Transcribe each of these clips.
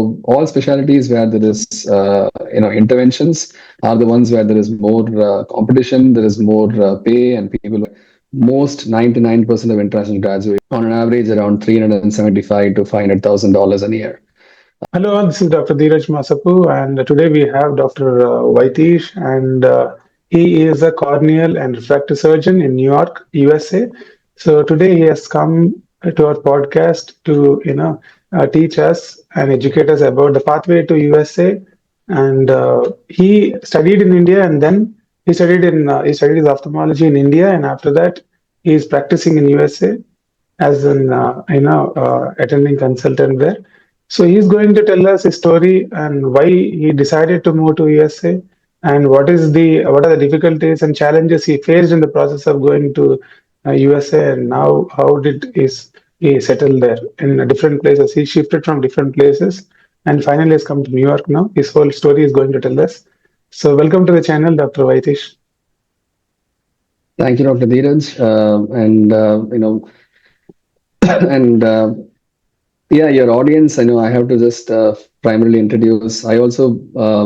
So all specialties where there is interventions are the ones where there is more competition, there is more pay, and people most 99% of international graduates on an average around 375 to $500,000 a year. Hello, this is Dr. Dheeraj Masapu, and today we have Dr. Vaitish, and he is a corneal and refractive surgeon in New York, USA. So today he has come to our podcast to, teach us and educate us about the pathway to USA. And he studied in India, and then he studied his ophthalmology in India, and after that he is practicing in USA as an attending consultant there. So he's going to tell us his story and why he decided to move to USA and what are the difficulties and challenges he faced in the process of going to USA, and now how did he settle there in different places. He shifted from different places and finally has come to New York now. His whole story is going to tell us. So welcome to the channel, Dr. Vaitish. Thank you, Dr. Dheeraj. And yeah, your audience, I know I have to just primarily introduce. I also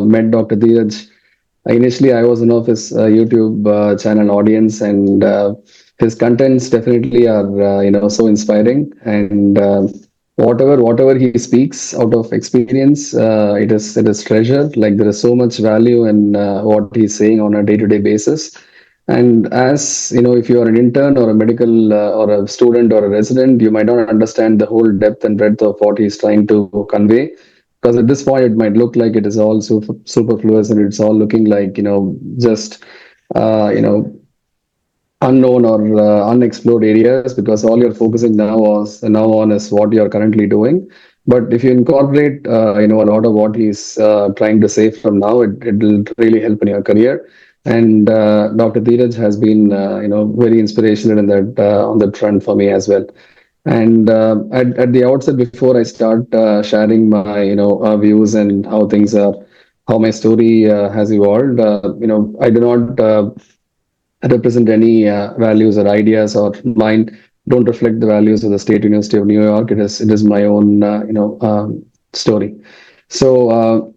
met Dr. Dheeraj. Initially, I was one of his YouTube channel audience, and his contents definitely are so inspiring. And whatever he speaks out of experience, it is treasure. Like there is so much value in what he's saying on a day-to-day basis. And as you know, if you are an intern or a medical or a student or a resident, you might not understand the whole depth and breadth of what he's trying to convey. Because at this point, it might look like it is all superfluous and it's all looking like, just, uh, you know, unknown or unexplored areas because all you're focusing now on is what you're currently doing. But if you incorporate, a lot of what he's trying to say from now, it will really help in your career. And Dr. Dheeraj has been, very inspirational in that on that front for me as well. And at the outset, before I start sharing my, views and how things are, how my story has evolved, I do not represent any values or ideas or mine don't reflect the values of the State University of New York. It is my own, story. So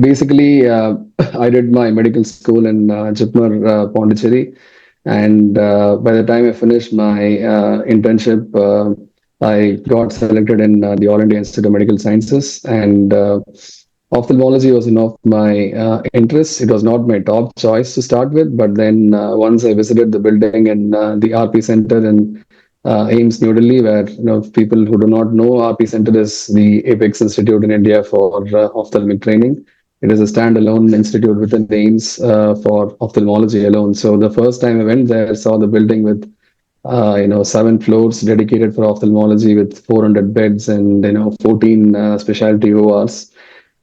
basically, I did my medical school in Chitmar, Pondicherry. And by the time I finished my internship, I got selected in the All India Institute of Medical Sciences. And ophthalmology was one of my interests. It was not my top choice to start with, but then once I visited the building in the RP Center in AIMS New Delhi, where people who do not know, RP Center is the apex institute in India for ophthalmic training. It is a standalone institute within the AIMS for ophthalmology alone. So the first time I went there, I saw the building with 7 floors dedicated for ophthalmology with 400 beds and 14 specialty ORs.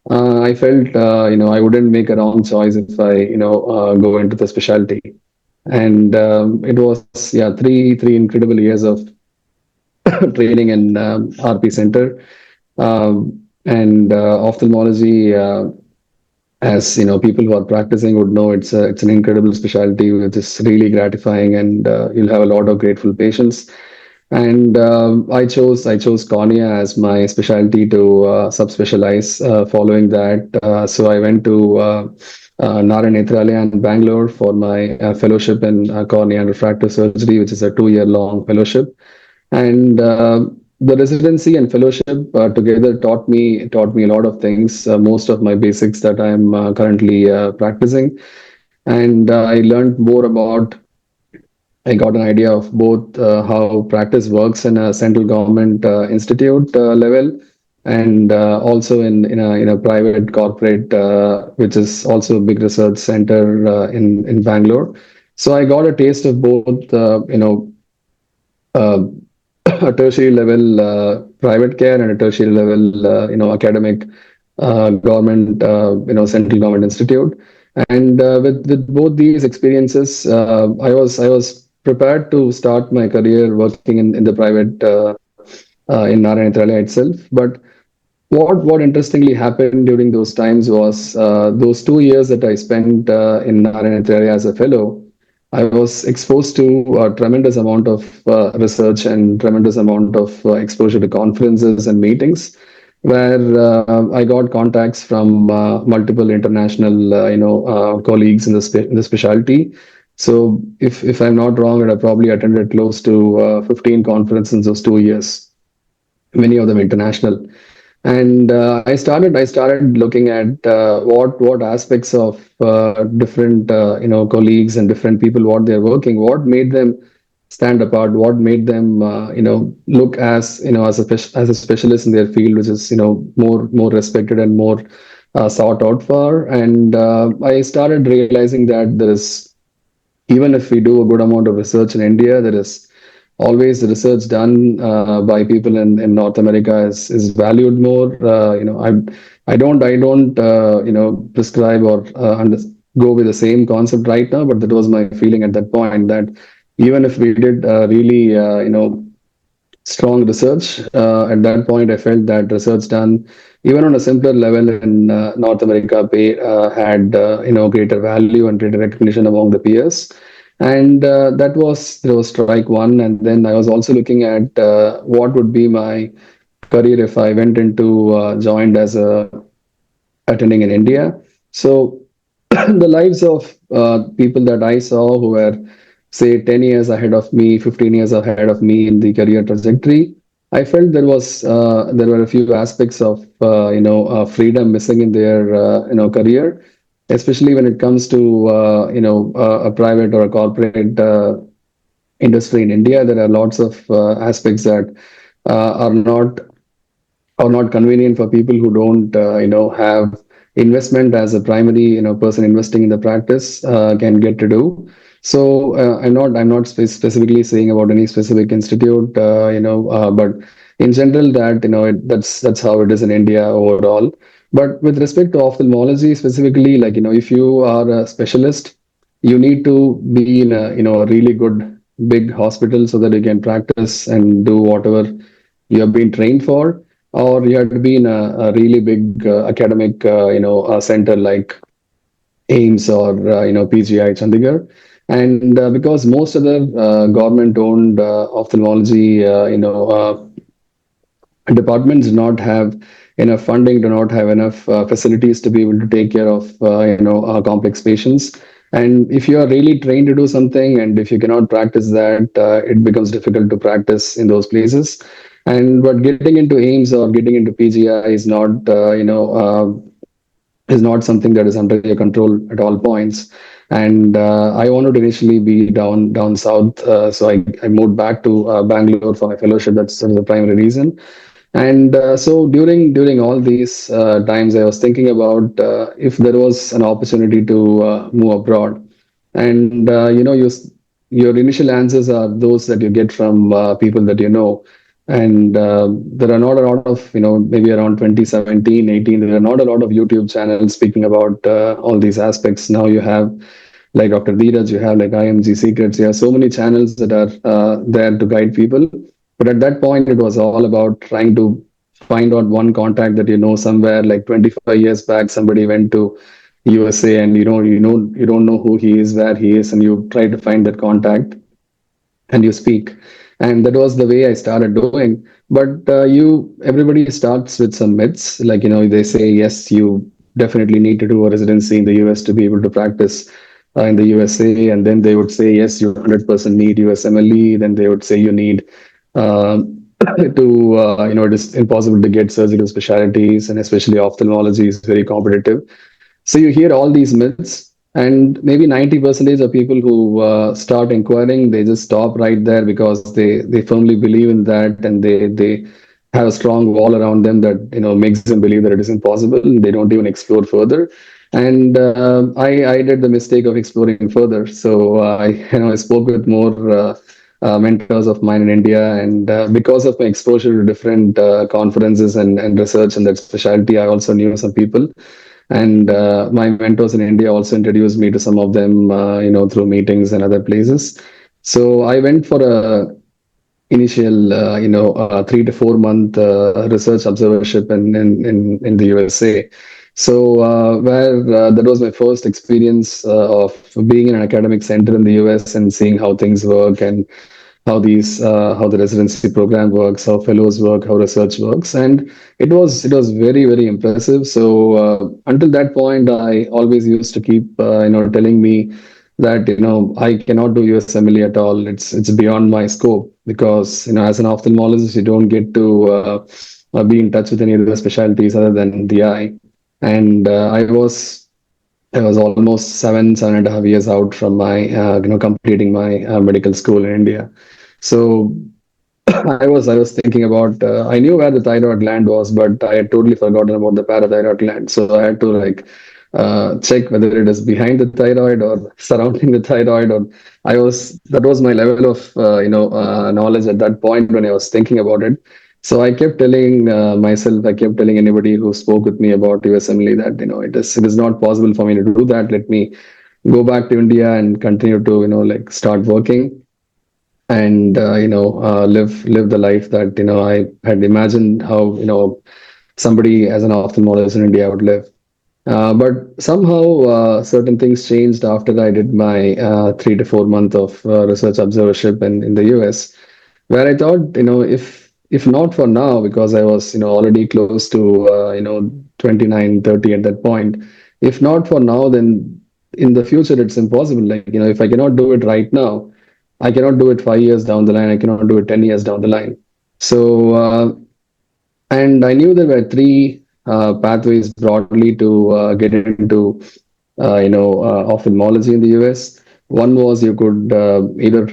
I felt I wouldn't make a wrong choice if I go into the specialty. And it was three incredible years of training in RP Center. And ophthalmology, as people who are practicing would know, it's an incredible specialty which is really gratifying, and you'll have a lot of grateful patients. And I chose cornea as my specialty to subspecialize. Following that, so I went to Narayan Nethralaya in Bangalore for my fellowship in cornea and refractive surgery, which is a 2-year long fellowship. And the residency and fellowship together taught me a lot of things. Most of my basics that I'm currently practicing, and I learned more about. I got an idea of both how practice works in a central government institute level, and also in a private corporate, which is also a big research center in Bangalore. So I got a taste of both, uh, a tertiary level private care and a tertiary level, academic government, central government institute. And with both these experiences, I was prepared to start my career working in the private in Narayan Nethralaya itself. But what interestingly happened during those times was those 2 years that I spent in Narayan Nethralaya as a fellow. I was exposed to a tremendous amount of research and tremendous amount of exposure to conferences and meetings. where I got contacts from multiple international, colleagues in in the specialty. So if I'm not wrong, I probably attended close to 15 conferences in those 2 years, many of them international. And I started looking at what aspects of different colleagues and different people, what they're working, what made them stand apart, what made them look as as as a specialist in their field, which is more respected and more sought out for. And I started realizing that there is, even if we do a good amount of research in India, there is always research done by people in North America is valued more. I don't prescribe or go with the same concept right now, but that was my feeling at that point, that even if we did really strong research. At that point, I felt that research done even on a simpler level in North America had greater value and greater recognition among the peers. And that was strike one. And then I was also looking at what would be my career if I went into joined as a attending in India. So the lives of people that I saw who were, say, 10 years ahead of me, 15 years ahead of me in the career trajectory, I felt there were a few aspects of freedom missing in their career, especially when it comes to a private or a corporate industry in India. There are lots of aspects that are not convenient for people who don't have investment as a primary person investing in the practice can get to do. So I'm not specifically saying about any specific institute, but in general, that that's how it is in India overall. But with respect to ophthalmology specifically, like, if you are a specialist, you need to be in a a really good big hospital so that you can practice and do whatever you have been trained for, or you have to be in a really big academic center like AIMS or PGI Chandigarh. And because most other government-owned ophthalmology departments do not have enough funding, do not have enough facilities to be able to take care of complex patients. And if you are really trained to do something, and if you cannot practice that, it becomes difficult to practice in those places. And but getting into AIMS or getting into PGI is not something that is under your control at all points. And I wanted to initially be down south, so I moved back to Bangalore for my fellowship. That's sort of the primary reason. And so during all these times, I was thinking about if there was an opportunity to move abroad. And your initial answers are those that you get from people that you know. And there are not a lot of, maybe around 2017, 18, there are not a lot of YouTube channels speaking about all these aspects. Now you have like Dr. Dheeraj, you have like IMG Secrets, you have so many channels that are there to guide people. But at that point, it was all about trying to find out one contact that you know somewhere. Like 25 years back, somebody went to USA, and you don't know who he is, where he is, and you try to find that contact and you speak. And that was the way I started doing. But you everybody starts with some myths, like they say, yes, you definitely need to do a residency in the US to be able to practice in the USA. And then they would say, yes, you 100% need USMLE. Then they would say you need uh, to it is impossible to get surgical specialties, and especially ophthalmology is very competitive. So you hear all these myths, and maybe 90% of people who start inquiring, they just stop right there because they firmly believe in that, and they have a strong wall around them that makes them believe that it is impossible. They don't even explore further. And I did the mistake of exploring further. So I I spoke with more mentors of mine in India, and because of my exposure to different conferences and research in that specialty, I also knew some people. And my mentors in India also introduced me to some of them, through meetings and other places. So I went for a initial, 3 to 4 month research observership in the USA. So where that was my first experience of being in an academic center in the US and seeing how things work and how the residency program works, how fellows work, how research works, and it was very impressive. So until that point, I always used to keep telling me that I cannot do USMLE at all. It's beyond my scope, because as an ophthalmologist you don't get to be in touch with any other specialties other than the eye. And I was almost 7.5 years out from my completing my medical school in India. So I was thinking about, I knew where the thyroid gland was, but I had totally forgotten about the parathyroid gland. So I had to like check whether it is behind the thyroid or surrounding the thyroid. Or that was my level of knowledge at that point when I was thinking about it. So I kept telling myself, I kept telling anybody who spoke with me about USMLE that it is not possible for me to do that. Let me go back to India and continue to like start working and live the life that I had imagined how somebody as an ophthalmologist in India would live. But somehow certain things changed after I did my 3 to 4 month of research observership in the US, where I thought, if not for now, because I was already close to 29, 30 at that point. If not for now, then in the future it's impossible. Like if I cannot do it right now, I cannot do it 5 years down the line. I cannot do it 10 years down the line. So and I knew there were three pathways broadly to get into ophthalmology in the US. One was you could either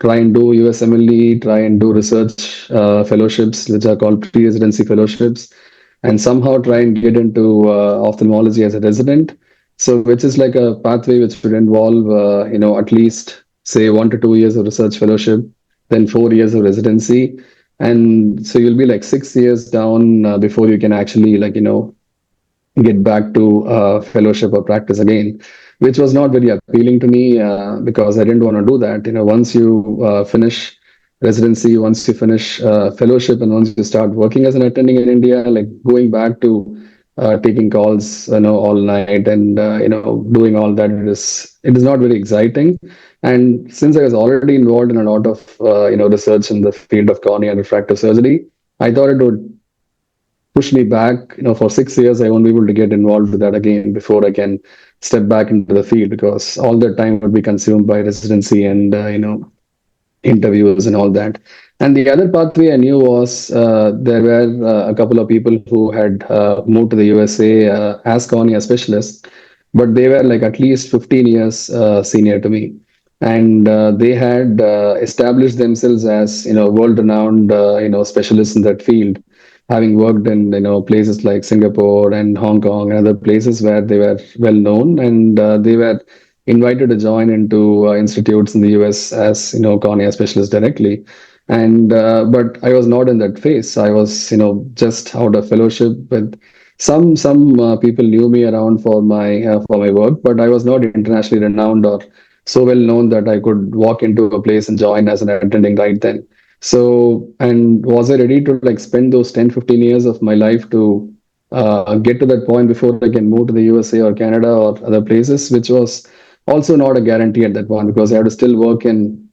try and do USMLE, try and do research fellowships, which are called pre-residency fellowships, and somehow try and get into ophthalmology as a resident. So, which is like a pathway which would involve at least say 1 to 2 years of research fellowship, then 4 years of residency, and so you'll be like 6 years down before you can actually like get back to fellowship or practice again, which was not very appealing to me because I didn't want to do that. Once you finish residency, once you finish fellowship, and once you start working as an attending in India, like going back to taking calls, all night and doing all that, it is not very exciting. And since I was already involved in a lot of research in the field of cornea and refractive surgery, I thought it would push me back. For 6 years, I won't be able to get involved with that again before I can step back into the field, because all that time would be consumed by residency and interviews and all that. And the other pathway I knew was there were a couple of people who had moved to the USA as cornea specialists, but they were like at least 15 years senior to me. And they had established themselves as world-renowned specialists in that field, having worked in places like Singapore and Hong Kong and other places where they were well known, and they were invited to join into institutes in the US as cornea specialists directly. And but I was not in that phase. I was just out of fellowship with some people knew me around for my work, but I was not internationally renowned or so well known that I could walk into a place and join as an attending right then. So, and was I ready to like spend those 10, 15 years of my life to get to that point before I can move to the USA or Canada or other places, which was also not a guarantee at that point, because I had to still work in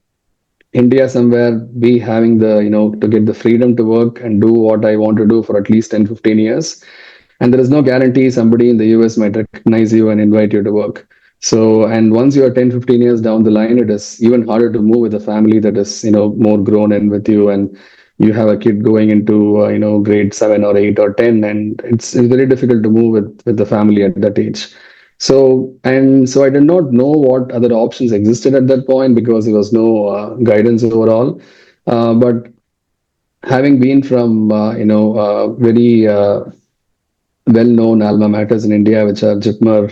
India somewhere, be having the, to get the freedom to work and do what I want to do for at least 10, 15 years. And there is no guarantee somebody in the US might recognize you and invite you to work. So, and once you are 10, 15 years down the line, it is even harder to move with a family that is, more grown in with you, and you have a kid going into, grade 7 or 8 or 10, and it's very difficult to move with the family at that age. So I did not know what other options existed at that point, because there was no guidance overall. But having been from, very well-known alma maters in India, which are JIPMER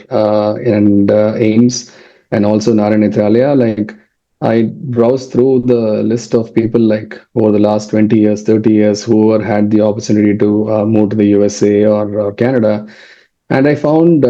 and AIMS, and also Narayana Italia. Like I browsed through the list of people like over the last 20 years, 30 years who were had the opportunity to move to the USA or Canada. And I found,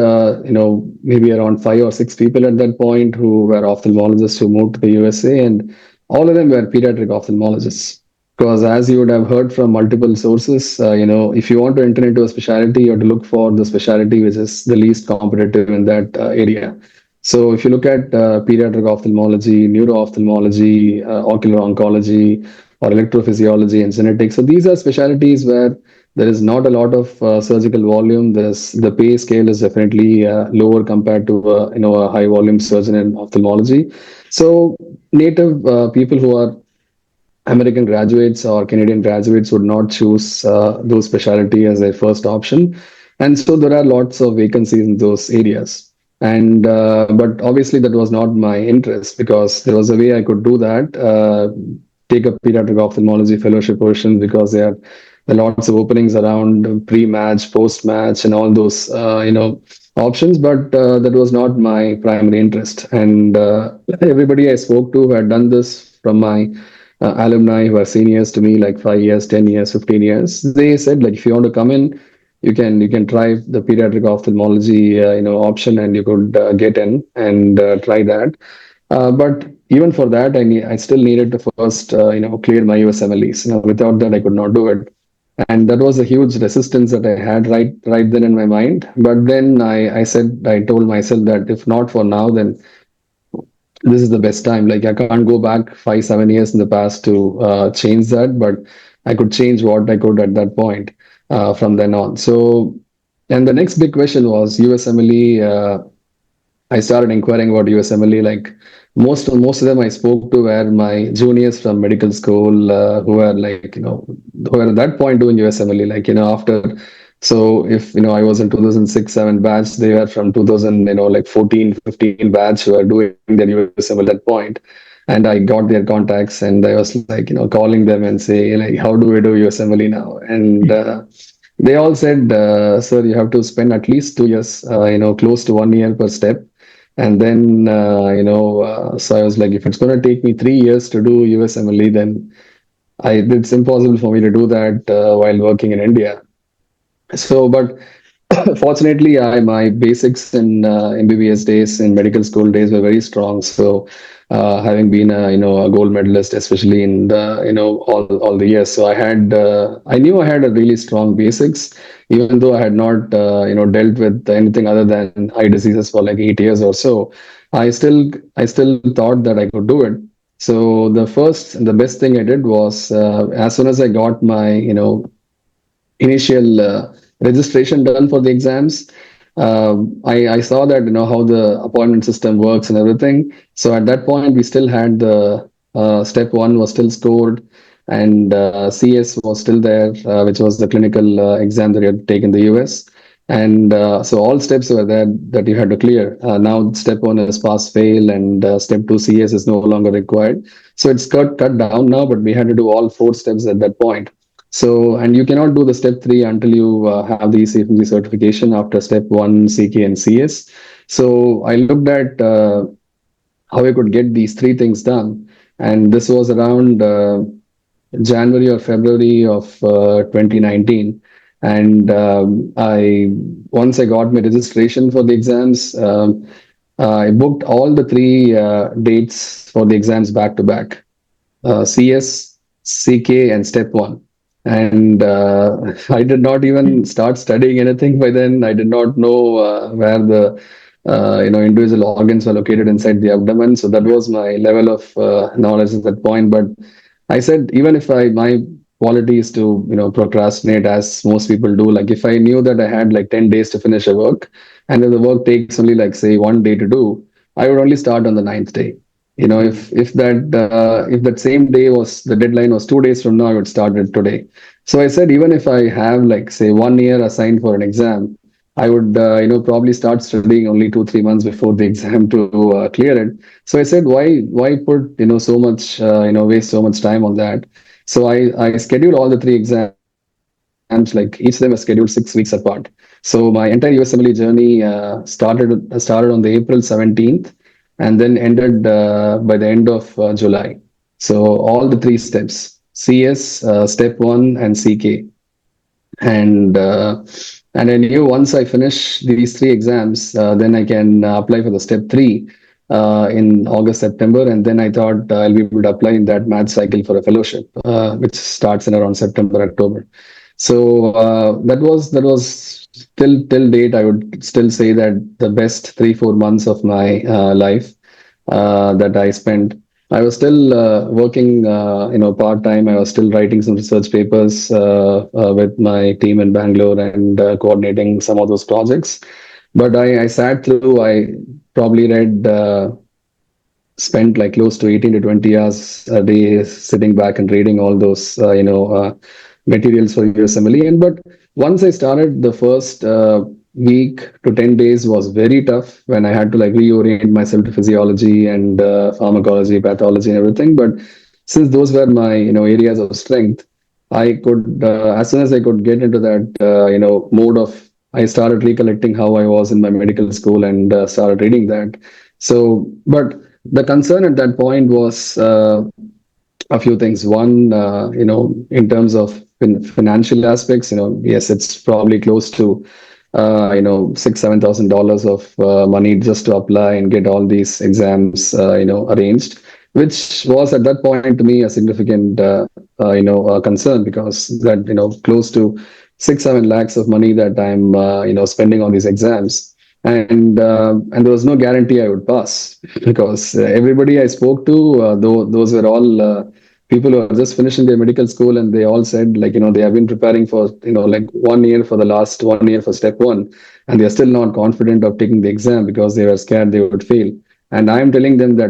maybe around 5 or 6 people at that point who were ophthalmologists who moved to the USA, and all of them were pediatric ophthalmologists. Because as you would have heard from multiple sources, if you want to enter into a specialty, you have to look for the specialty which is the least competitive in that area. So if you look at pediatric ophthalmology, neuro-ophthalmology, ocular oncology, or electrophysiology and genetics, so these are specialties where there is not a lot of surgical volume. There's the pay scale is definitely lower compared to a high volume surgeon in ophthalmology. So native people who are American graduates or Canadian graduates would not choose those specialty as their first option, and so there are lots of vacancies in those areas. And but obviously that was not my interest because there was a way I could do that. Take a pediatric ophthalmology fellowship position because there are lots of openings around pre-match, post-match, and all those options. But that was not my primary interest. And everybody I spoke to who had done this from my alumni who are seniors to me, like 5 years, 10 years, 15 years, they said like if you want to come in, you can try the pediatric ophthalmology option and you could get in and try that. But even for that, I still needed to first clear my USMLEs. Without that, I could not do it, and that was a huge resistance that I had right then in my mind. But then I told myself that if not for now, then this is the best time. Like I can't go back 5 7 years in the past to change that, but I could change what I could at that point from then on. So, and the next big question was USMLE. I started inquiring about USMLE. Like most of them I spoke to were my juniors from medical school who were like who were at that point doing USMLE. Like after, so if I was in 2006 7 batch, they were from 2000 like 14 15 batch who were doing their USMLE at that point, and I got their contacts and I was like calling them and say like how do we do USMLE now, and they all said, sir, you have to spend at least 2 years, close to 1 year per step. And then, so I was like, if it's going to take me 3 years to do USMLE, then it's impossible for me to do that while working in India. So, but fortunately, my basics in MBBS days, in medical school days, were very strong. So, having been a gold medalist, especially in the all the years, so I knew I had a really strong basics, even though I had not dealt with anything other than eye diseases for like 8 years or so. I still thought that I could do it. So the best thing I did was as soon as I got my initial registration done for the exams. I saw that how the appointment system works and everything. So at that point, we still had the step one was still scored, and CS was still there, which was the clinical exam that you had to take in the US. And so all steps were there that you had to clear. Now step one is pass fail, and step two CS is no longer required. So it's cut down now, but we had to do all four steps at that point. So, and you cannot do the step three until you have the ECFMG certification after step one, CK, and CS. So, I looked at how I could get these three things done. And this was around January or February of 2019. And once I got my registration for the exams, I booked all the three dates for the exams back to back. CS, CK, and step one. And I did not even start studying anything by then. I did not know where the individual organs were located inside the abdomen. So that was my level of knowledge at that point. But I said even if my quality is to procrastinate as most people do. Like if I knew that I had like 10 days to finish a work, and if the work takes only like say one day to do, I would only start on the ninth day. If that same day was the deadline was 2 days from now, I would start it today. So I said even if I have like say 1 year assigned for an exam, I would probably start studying only 2 3 months before the exam to clear it. So I said why put so much waste so much time on that. So I scheduled all the three exams, like each of them were scheduled 6 weeks apart. So my entire USMLE journey started on the April 17th and then ended by the end of July. So all the three steps, CS, step one, and CK, and I knew once I finish these three exams, then I can apply for the step three in August September, and then I thought I'll be able to apply in that match cycle for a fellowship, which starts in around September October. So that was till date, I would still say that the best 3 4 months of my life that I spent. I was still working, part time. I was still writing some research papers with my team in Bangalore and coordinating some of those projects. But I sat through. I probably read. Spent like close to 18 to 20 hours a day sitting back and reading all those materials for USMLE. And but once I started, the first week to 10 days was very tough when I had to like reorient myself to physiology and pharmacology, pathology, and everything. But since those were my areas of strength, I could as soon as I could get into that mode of, I started recollecting how I was in my medical school and started reading that. So, but the concern at that point was a few things. One, in terms of financial aspects, yes, it's probably close to, $6 7 thousand of money just to apply and get all these exams, arranged, which was at that point to me a significant, concern, because that, close to 6 7 lakhs of money that I'm, spending on these exams. And there was no guarantee I would pass because everybody I spoke to, though those were all people who are just finishing their medical school, and they all said like they have been preparing for like 1 year for the last 1 year for step one, and they are still not confident of taking the exam because they were scared they would fail. And I'm telling them that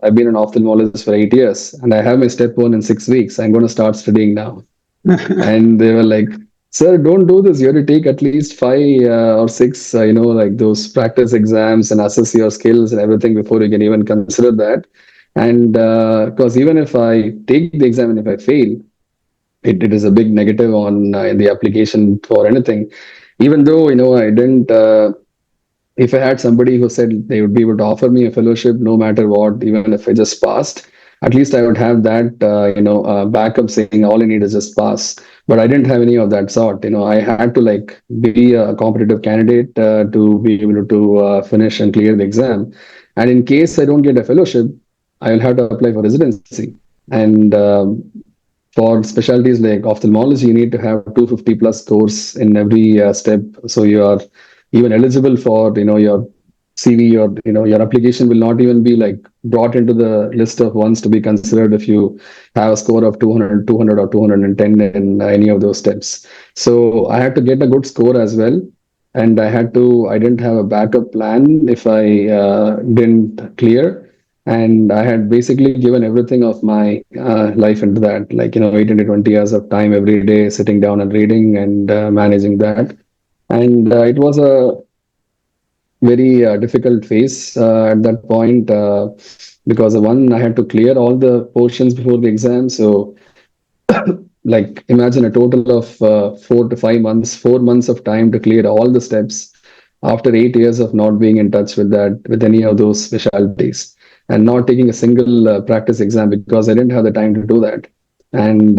I've been an ophthalmologist for 8 years and I have my step one in 6 weeks. I'm going to start studying now. And they were like, sir, don't do this. You have to take at least five or six like those practice exams and assess your skills and everything before you can even consider that. And because even if I take the exam and if I fail, it is a big negative on the application for anything. Even though I didn't if I had somebody who said they would be able to offer me a fellowship no matter what, even if I just passed, at least I would have that, backup saying all I need is just pass. But I didn't have any of that sort. I had to like be a competitive candidate to be able to finish and clear the exam. And in case I don't get a fellowship, I will have to apply for residency. And for specialties like ophthalmology, you need to have 250 plus scores in every step. So you are even eligible for your CV, or your application will not even be like brought into the list of ones to be considered if you have a score of 200, 200 or 210 in any of those steps. So I had to get a good score as well, and I didn't have a backup plan if I didn't clear. And I had basically given everything of my life into that, like 18 to 20 hours of time every day sitting down and reading and managing that. And it was a very difficult phase at that point, because one, I had to clear all the portions before the exam. So like imagine a total of 4 to 5 months, 4 months of time to clear all the steps after 8 years of not being in touch with that, with any of those specialties, and not taking a single practice exam because I didn't have the time to do that. And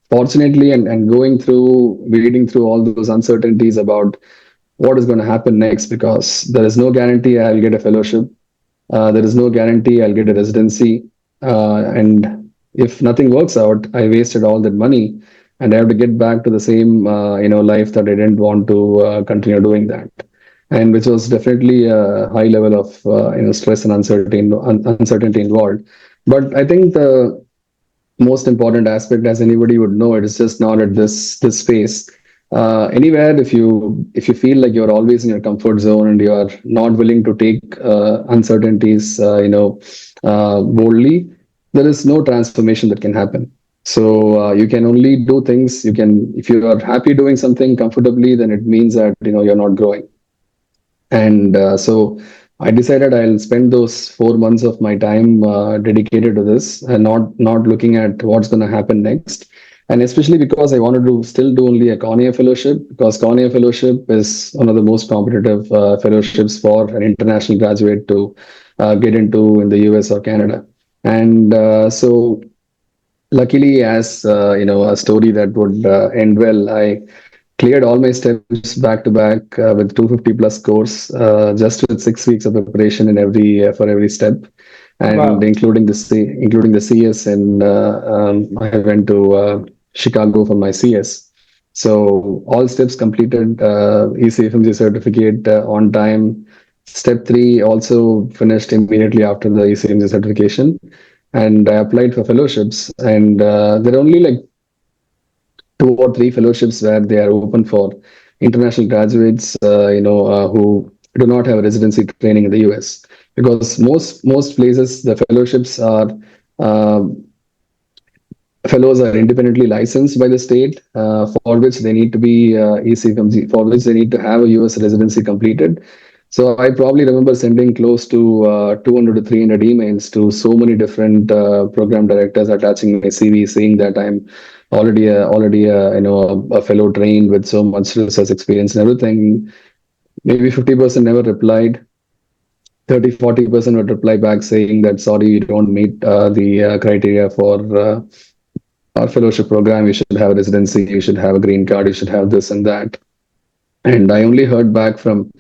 fortunately, and going through, reading through all those uncertainties about what is going to happen next, because there is no guarantee I'll get a fellowship. There is no guarantee I'll get a residency. And if nothing works out, I wasted all that money, and I have to get back to the same, life that I didn't want to continue doing that. And which was definitely a high level of, stress and uncertainty involved. But I think the most important aspect, as anybody would know, it is just not at this space. Anywhere, if you feel like you're always in your comfort zone and you are not willing to take uncertainties, boldly, there is no transformation that can happen. So you can only do things. You can, if you are happy doing something comfortably, then it means that you're not growing. And so I decided I'll spend those 4 months of my time dedicated to this, and not looking at what's going to happen next. And especially because I wanted to still do only a cornea fellowship, because cornea fellowship is one of the most competitive fellowships for an international graduate to get into in the US or Canada. And so luckily, as a story that would end well, I cleared all my steps back to back with 250 plus scores, just with 6 weeks of preparation in every for every step, and Wow. including the CS. And I went to Chicago for my CS. So all steps completed, ECFMG certificate on time. Step three also finished immediately after the ECMG certification, and I applied for fellowships. And there are only like two or three fellowships where they are open for international graduates, who do not have residency training in the US. Because most places the fellowships are uh, fellows are independently licensed by the state, for which they need to be ECFMG, for which they need to have a US residency completed. So I probably remember sending close to 200 to 300 emails to so many different program directors, attaching my CV, saying that I'm already a fellow trained with so much research experience and everything. Maybe 50% never replied. 30-40% would reply back saying that sorry, you don't meet the criteria for our fellowship program. You should have a residency, you should have a green card, you should have this and that. And I only heard back from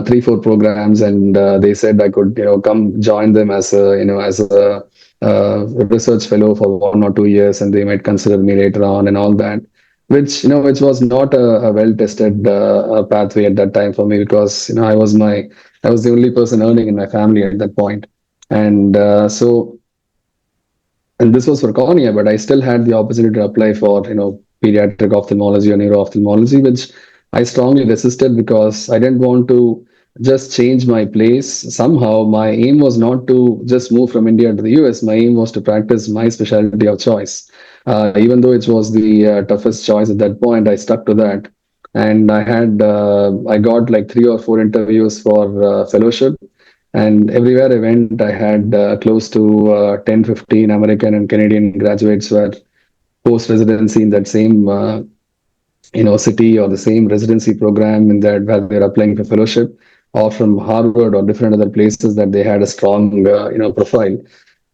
three, four programs, and they said I could, come join them as a research fellow for 1 or 2 years, and they might consider me later on and all that. Which was not a well-tested pathway at that time for me, because I was the only person earning in my family at that point, and this was for cornea, but I still had the opportunity to apply for, pediatric ophthalmology or neuro ophthalmology, which I strongly resisted because I didn't want to just change my place. Somehow, my aim was not to just move from India to the US. My aim was to practice my specialty of choice. Even though it was the toughest choice at that point, I stuck to that. And I got like three or four interviews for fellowship, and everywhere I went, I had close to 10, 15 American and Canadian graduates who had post residency in that same city, or the same residency program in that where they're applying for fellowship, or from Harvard or different other places that they had a strong profile.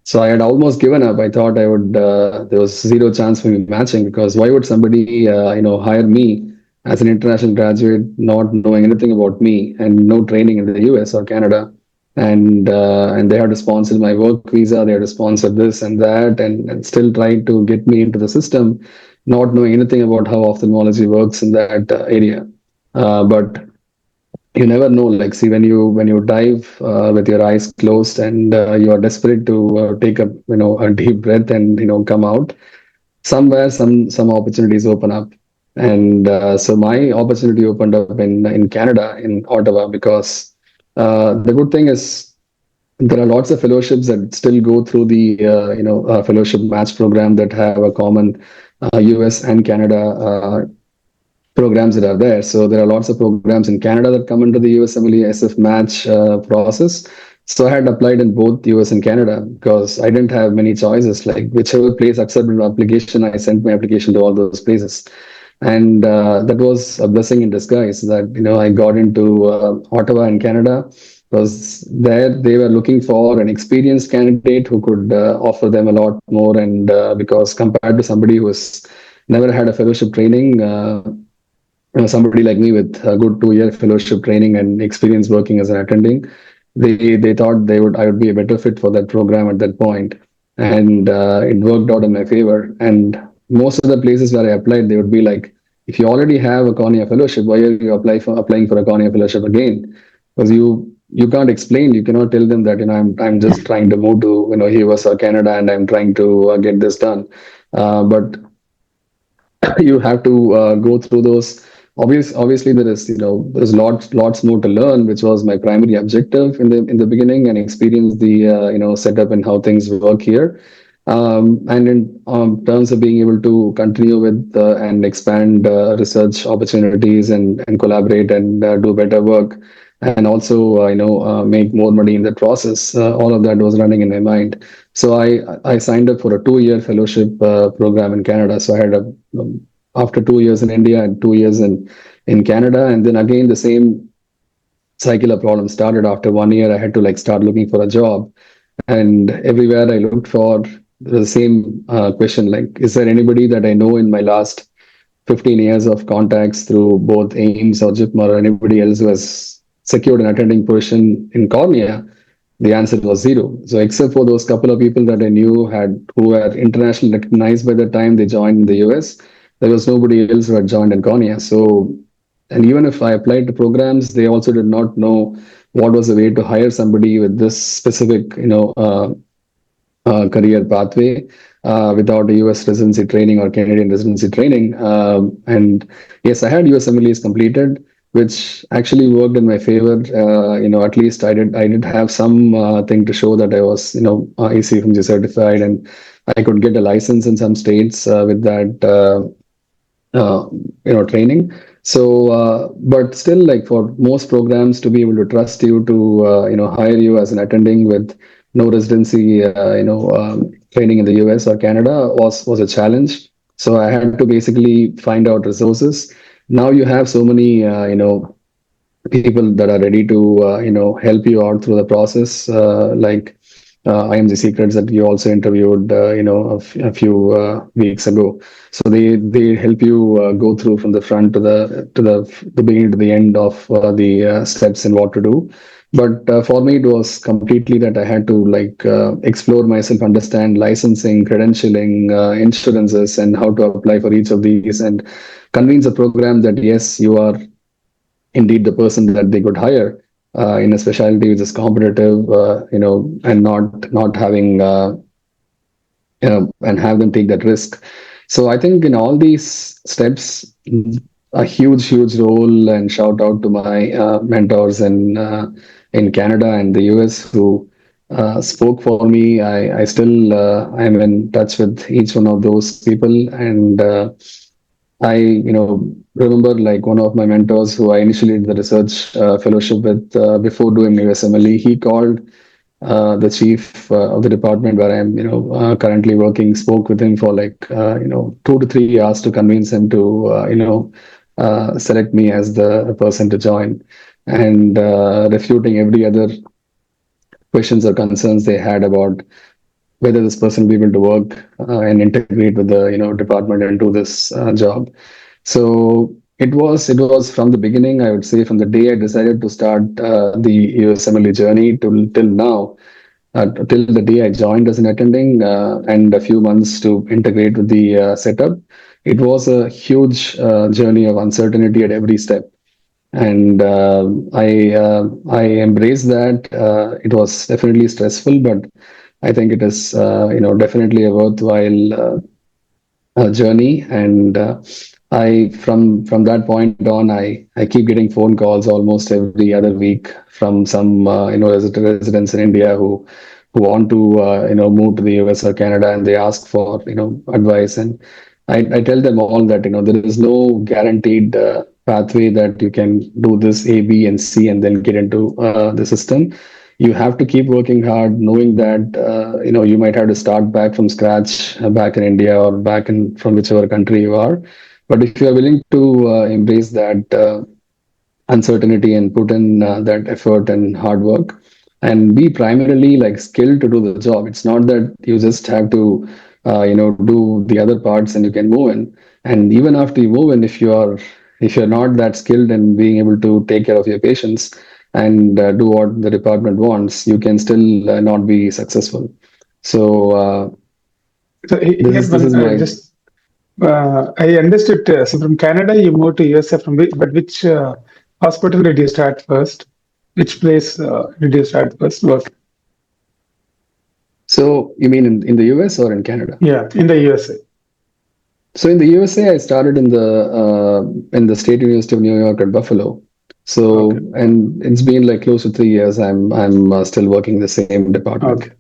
So I had almost given up. I thought I would. There was zero chance for me matching, because why would somebody hire me as an international graduate, not knowing anything about me and no training in the US or Canada, and they had to sponsor my work visa, they had to sponsor this and that, and still trying to get me into the system, not knowing anything about how ophthalmology works in that area. But you never know, like, see, when you dive with your eyes closed, and you are desperate to take a deep breath and come out, somewhere some opportunities open up. And so my opportunity opened up in Canada, in Ottawa, because the good thing is there are lots of fellowships that still go through the fellowship match program, that have a common US and Canada programs that are there. So there are lots of programs in Canada that come under the USMLE SF match process. So I had applied in both US and Canada because I didn't have many choices. Like whichever place accepted my application, I sent my application to all those places. And that was a blessing in disguise, that I got into Ottawa in Canada, because there they were looking for an experienced candidate who could offer them a lot more. And because compared to somebody who has never had a fellowship training, somebody like me with a good 2 year fellowship training and experience working as an attending, they thought I would be a better fit for that program at that point, and it worked out in my favor. And most of the places where I applied, they would be like, if you already have a cornea fellowship, why are you applying for a cornea fellowship again? Because you can't explain, you cannot tell them that I'm just trying to move to US or Canada, and I'm trying to get this done. But you have to go through those. Obviously, there's lots more to learn, which was my primary objective in the beginning, and experience the setup and how things work here. And in terms of being able to continue with and expand research opportunities, and collaborate, and do better work, and also make more money in the process. All of that was running in my mind. So I signed up for a 2 year fellowship program in Canada. So I had after 2 years in India and 2 years in Canada, and then again the same cycle of problems started. After 1 year, I had to like start looking for a job, and everywhere I looked for the same question, like, is there anybody that I know in my last 15 years of contacts through both AIMS or JIPMER, or anybody else who has secured an attending position in cornea? The answer was zero. So except for those couple of people that I knew who were internationally recognized by the time they joined in the US, there was nobody else who had joined in Konya. So, and even if I applied to programs, they also did not know what was the way to hire somebody with this specific, career pathway without a US residency training or Canadian residency training. And yes, I had US MLEs completed, which actually worked in my favor. At least I did have some thing to show that I was, ACFMG certified, and I could get a license in some states with that. Uh, Training. So but still, like, for most programs to be able to trust you to hire you as an attending with no residency training in the US or Canada was a challenge. So I had to basically find out resources. Now you have so many people that are ready to help you out through the process, like IMG Secrets that you also interviewed a few weeks ago. So they help you go through from the front to the beginning to the end of the steps and what to do. But for me, it was completely that I had to, like, explore myself, understand licensing, credentialing, insurances, and how to apply for each of these, and convince the program that yes, you are indeed the person that they could hire in a specialty which is competitive, and not having and have them take that risk. So I think in all these steps, a huge role, and shout out to my mentors in Canada and the US who spoke for me. I still am in touch with each one of those people, and I, remember, like, one of my mentors who I initially did the research fellowship with before doing USMLE. He called the chief of the department where I'm, currently working, spoke with him for, like, 2 to 3 hours to convince him to, select me as the person to join, and refuting every other questions or concerns they had about whether this person will be able to work and integrate with the department and do this job. So it was from the beginning. I would say from the day I decided to start the USMLE journey till now, till the day I joined as an attending, and a few months to integrate with the setup. It was a huge journey of uncertainty at every step, and I embraced that. It was definitely stressful, but I think it is definitely a worthwhile journey. And I from that point on, I keep getting phone calls almost every other week from some residents in India who want to move to the US or Canada, and they ask for advice. And I tell them all that there is no guaranteed pathway that you can do this A, B, and C and then get into the system. You have to keep working hard, knowing that you might have to start back from scratch back in India or back in from whichever country you are. But if you are willing to embrace that uncertainty and put in that effort and hard work, and be primarily, like, skilled to do the job, it's not that you just have to do the other parts and you can move in. And even after you move in, if you're not that skilled and being able to take care of your patients and do what the department wants, you can still not be successful. So So this here, is this one is my. just I understood. So from Canada, you moved to USA. But which hospital did you start first? Which place did you start first work? So you mean in the US or in Canada? Yeah, in the USA. So in the USA, I started in the State University of New York at Buffalo. So, Okay. and it's been like close to 3 years. I'm still working the same department. Okay.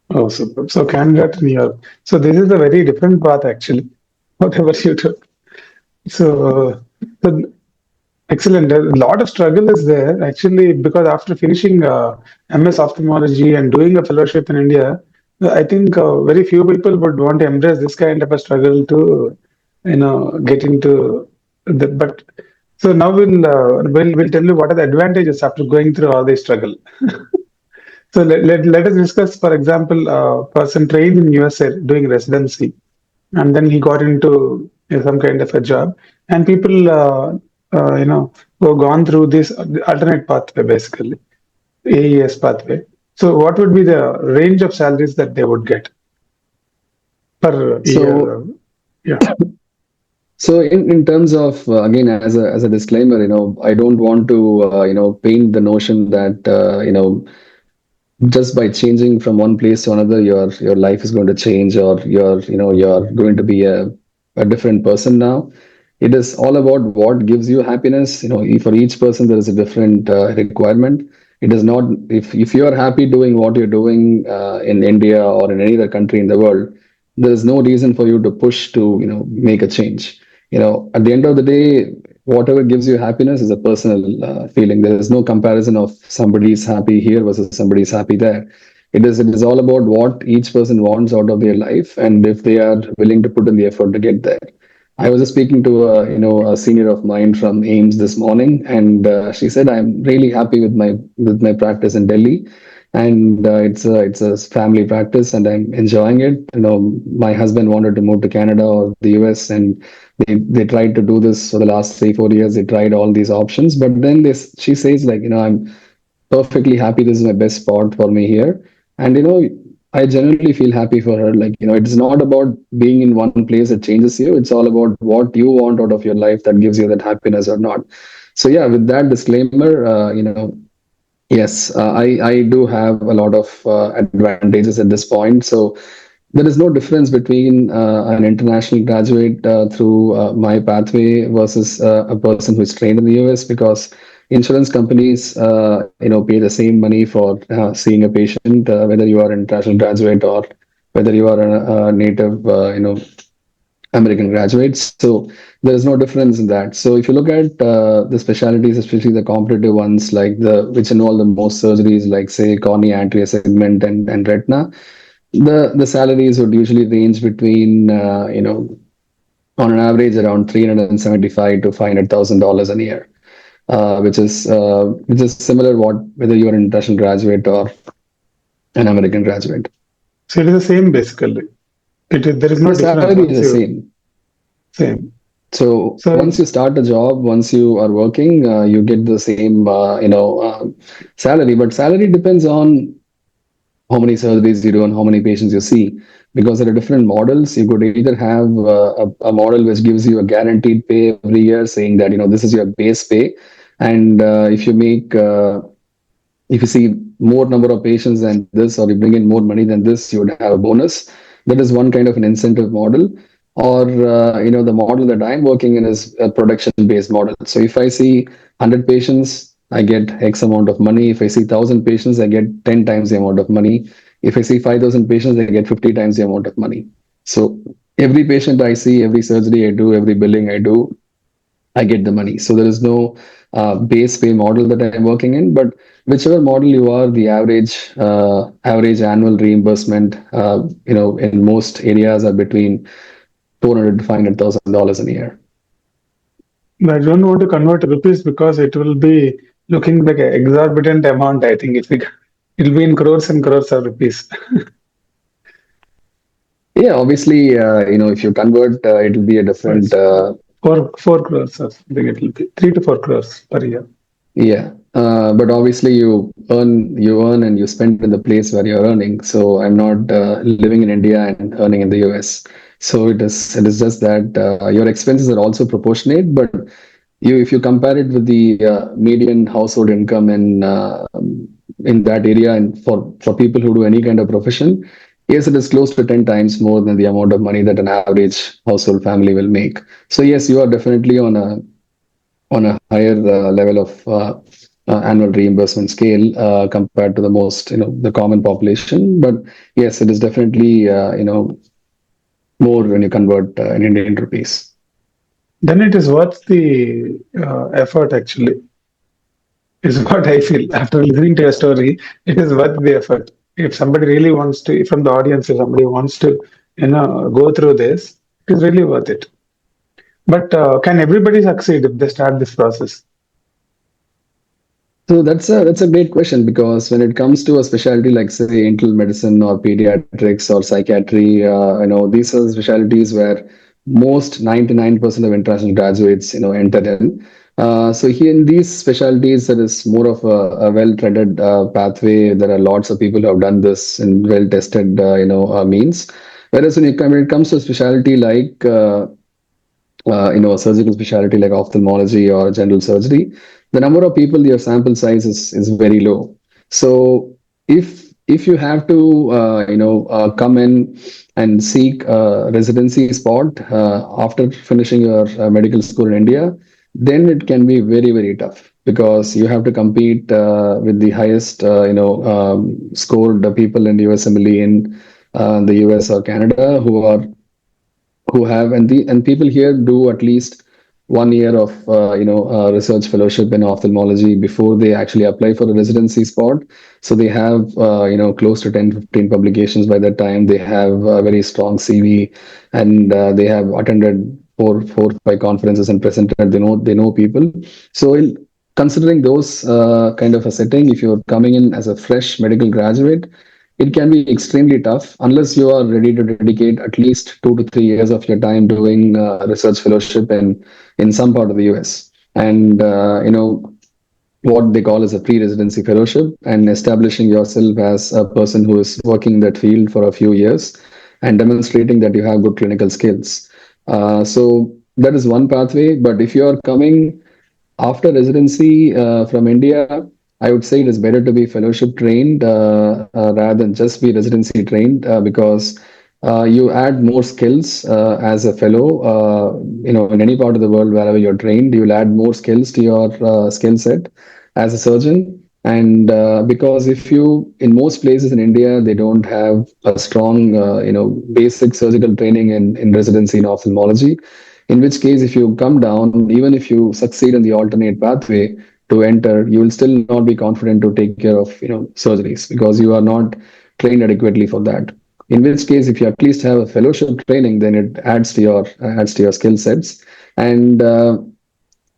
Oh, super. So Canada to New York. So this is a very different path actually. Whatever you took. So, so excellent. A lot of struggle is there actually because after finishing MS ophthalmology and doing a fellowship in India, I think very few people would want to embrace this kind of a struggle to, get into the. But so now we'll tell you what are the advantages after going through all this struggle. So let us discuss, for example, a person trained in USA doing residency, and then he got into some kind of a job, and people, who have gone through this alternate pathway, basically AES pathway. So what would be the range of salaries that they would get per So year? Yeah. in terms of again as a disclaimer, I don't want to paint the notion that just by changing from one place to another, your life is going to change, or you're going to be a different person now. It is all about what gives you happiness. For each person there is a different requirement. It is not, if you are happy doing what you're doing in India or in any other country in the world, there is no reason for you to push to make a change. At the end of the day, whatever gives you happiness is a personal feeling. There is no comparison of somebody's happy here versus somebody's happy there. It is all about what each person wants out of their life, and if they are willing to put in the effort to get there. I was just speaking to a senior of mine from AIMS this morning, and she said, "I'm really happy with my practice in Delhi, and it's a family practice, and I'm enjoying it. My husband wanted to move to Canada or the US, and they tried to do this for the last 3 4 years. They tried all these options, but then she says, like, I'm perfectly happy. This is my best spot for me here. And I genuinely feel happy for her. Like, it's not about being in one place that changes you. It's all about what you want out of your life that gives you that happiness or not. So yeah, with that disclaimer, yes, I do have a lot of advantages at this point. So there is no difference between an international graduate through my pathway versus a person who is trained in the US, because insurance companies pay the same money for seeing a patient, whether you are an international graduate or whether you are a native American graduate. So there is no difference in that. So if you look at the specialties, especially the competitive ones, like the which involve the most surgeries, like say cornea, anterior segment, and retina, the salaries would usually range between on an average around 375 to $500,000 a year, which is similar what whether you're an international graduate or an American graduate. So it is the same basically. There is no The difference salary is once the you same. same. So So once you start a job, once you are working, you get the same salary. But salary depends on how many surgeries you do and how many patients you see, because there are different models. You could either have a model which gives you a guaranteed pay every year, saying that this is your base pay, and if you see more number of patients than this, or you bring in more money than this, you would have a bonus. That is one kind of an incentive model. Or the model that I'm working in is a production based model. So if I see 100 patients, I get X amount of money. If I see 1,000 patients, I get 10 times the amount of money. If I see 5,000 patients, I get 50 times the amount of money. So every patient I see, every surgery I do, every billing I do, I get the money. So there is no base pay model that I'm working in, but whichever model you are, the average annual reimbursement, in most areas are between 400 to $500,000 a year. I don't want to convert to rupees because it will be looking like an exorbitant amount. I think it'll be in crores and crores of rupees. Yeah, obviously, if you convert, it will be a different. It's 4 crores or something. It will be 3 to 4 crores per year. Yeah, but obviously you earn and you spend in the place where you're earning. So I'm not living in India and earning in the US. So it is just that your expenses are also proportionate, but if you compare it with the median household income in that area, and for people who do any kind of profession, yes, it is close to 10 times more than the amount of money that an average household family will make. So yes, you are definitely on a higher level of annual reimbursement scale compared to the most, the common population. But yes, it is definitely, more when you convert in Indian rupees. Then it is worth the effort, actually, is what I feel. After listening to your story, it is worth the effort. If somebody really wants to, from the audience, if somebody wants to, go through this, it is really worth it. But can everybody succeed if they start this process? So that's a great question, because when it comes to a specialty like say internal medicine or pediatrics or psychiatry, these are specialties where most 99% of international graduates enter in. So here in these specialties, there is more of a well-treaded pathway. There are lots of people who have done this in well-tested means. Whereas when it comes to a specialty like a surgical specialty like ophthalmology or general surgery, the number of people, your sample size is very low. So if you have to come in and seek a residency spot after finishing your medical school in India, then it can be very tough because you have to compete with the highest scored people in USMLE in the US or Canada who have and people here do at least 1 year of research fellowship in ophthalmology before they actually apply for a residency spot. So they have close to 10-15 publications by that time. They have a very strong CV, and they have attended four 5 conferences and presented. They know people. So considering those kind of a setting, if you're coming in as a fresh medical graduate, it can be extremely tough unless you are ready to dedicate at least 2 to 3 years of your time doing research fellowship in some part of the US, and what they call as a pre-residency fellowship, and establishing yourself as a person who is working in that field for a few years and demonstrating that you have good clinical skills. So that is one pathway. But if you are coming after residency from India, I would say it is better to be fellowship trained rather than just be residency trained because you add more skills as a fellow. In any part of the world wherever you're trained, you'll add more skills to your skill set as a surgeon. And because if you, in most places in India, they don't have a strong, basic surgical training in residency in ophthalmology, in which case, if you come down, even if you succeed in the alternate pathway to enter, you will still not be confident to take care of surgeries because you are not trained adequately for that. In which case, if you at least have a fellowship training, then it adds to your skill sets. And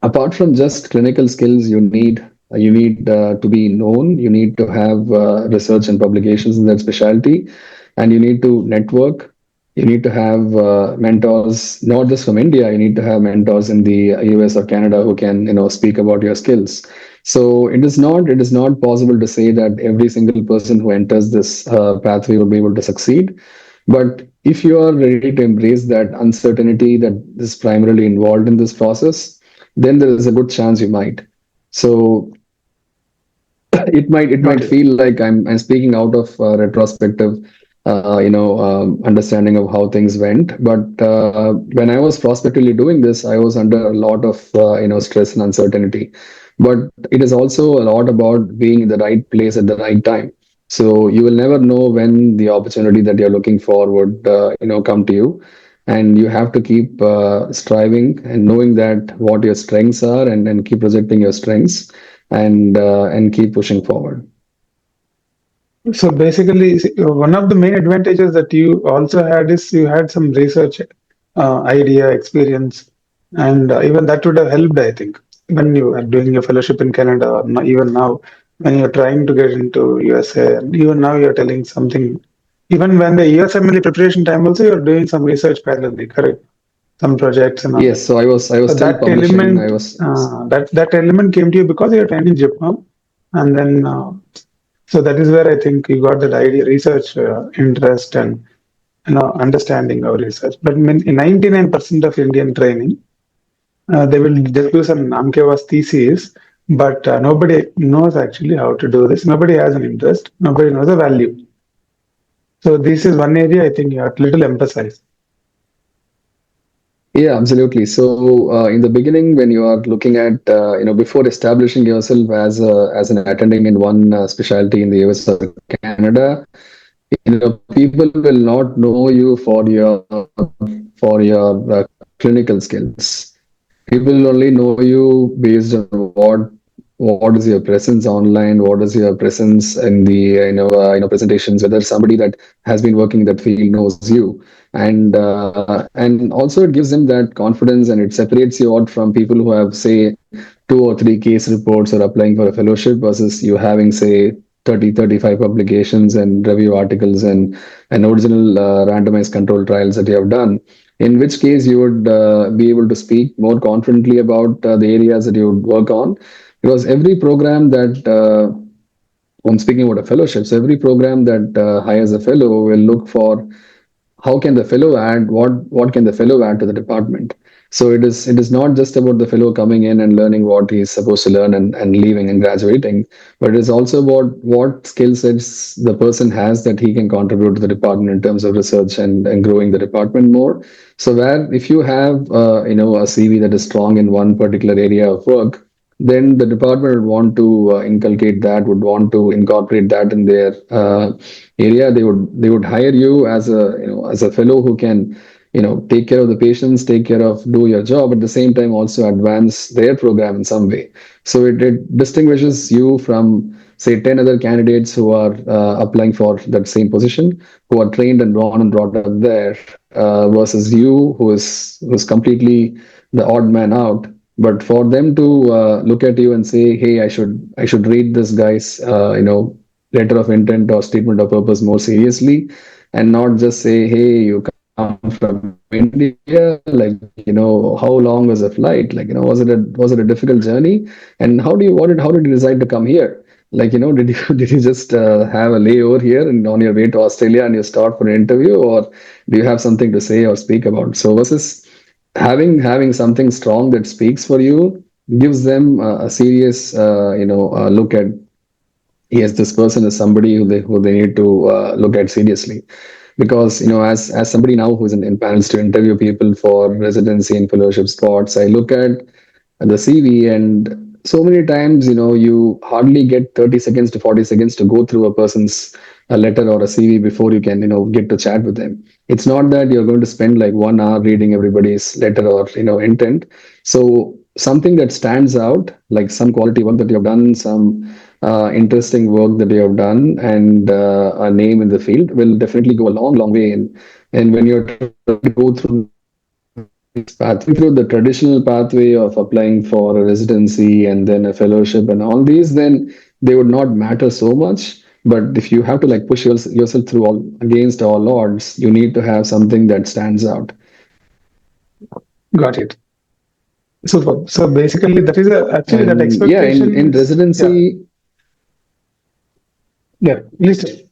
apart from just clinical skills, you need to be known. You need to have research and publications in that specialty, and you need to network. You need to have mentors, not just from India. You need to have mentors in the US or Canada who can speak about your skills. So it is not possible to say that every single person who enters this pathway will be able to succeed. But if you are ready to embrace that uncertainty that is primarily involved in this process, then there is a good chance you might. So it might Got it. feel like I'm speaking out of retrospective understanding of how things went, but when I was prospectively doing this, I was under a lot of stress and uncertainty. But it is also a lot about being in the right place at the right time. So you will never know when the opportunity that you're looking for would come to you, and you have to keep striving and knowing that what your strengths are, and keep projecting your strengths, and keep pushing forward. So basically, one of the main advantages that you also had is you had some research idea, experience, and even that would have helped, I think, when you are doing your fellowship in Canada, or even now when you're trying to get into USA, and even now you're telling something. Even when the USMLE preparation time, also you're doing some research parallelly, correct? Some projects and all Yes, that. so I was So still that publishing. I element, was that element came to you because you're trained in Japan, and then so that is where I think you got that idea, research interest and understanding of research. But in 99% of Indian training, they will just do some Namkeva's thesis, but nobody knows actually how to do this. Nobody has an interest. Nobody knows the value. So this is one area I think you have to little emphasize. Yeah, absolutely. So in the beginning, when you are looking at before establishing yourself as an attending in one specialty in the US or Canada, people will not know you for your clinical skills. People will only know you based on what is your presence online, what is your presence in the presentations, whether somebody that has been working in that field knows you. And also it gives them that confidence, and it separates you out from people who have, say, 2 or 3 case reports or applying for a fellowship versus you having, say, 30-35 publications and review articles and original randomized control trials that you have done, in which case you would be able to speak more confidently about the areas that you would work on. Because every program that I'm speaking about a fellowships, every program that hires a fellow will look for how can the fellow add, what can the fellow add to the department. So it is not just about the fellow coming in and learning what he's supposed to learn and leaving and graduating, but it is also about what skill sets the person has that he can contribute to the department in terms of research and growing the department more. So where if you have a CV that is strong in one particular area of work, then the department would want to inculcate that, would want to incorporate that in their area. They would hire you as a as a fellow who can take care of the patients, take care of do your job, at the same time also advance their program in some way. So it distinguishes you from say 10 other candidates who are applying for that same position, who are trained and born and brought up there, versus you who is completely the odd man out. But for them to look at you and say, hey, I should read this guy's letter of intent or statement of purpose more seriously, and not just say, hey, you come from India, like how long was the flight, was it a difficult journey, and how did you decide to come here, did you did you just have a layover here and on your way to Australia and you start for an interview, or do you have something to say or speak about? So versus having something strong that speaks for you gives them a serious look at, yes, this person is somebody who they need to look at seriously. Because as somebody now who's in panels to interview people for residency and fellowship spots, I look at the CV, and so many times you hardly get 30 seconds to 40 seconds to go through a person's a letter or a CV before you can get to chat with them. It's not that you're going to spend like 1 hour reading everybody's letter or intent. So something that stands out, like some quality work that you have done, some interesting work that you have done, and a name in the field will definitely go a long, long way. And when you're trying to go through this pathway, going through the traditional pathway of applying for a residency and then a fellowship and all these, then they would not matter so much. But if you have to like push yourself through all against all odds, you need to have something that stands out. Got it. Super. So basically, that is actually that And yeah, in expectations. Yeah, residency, yeah. Listen.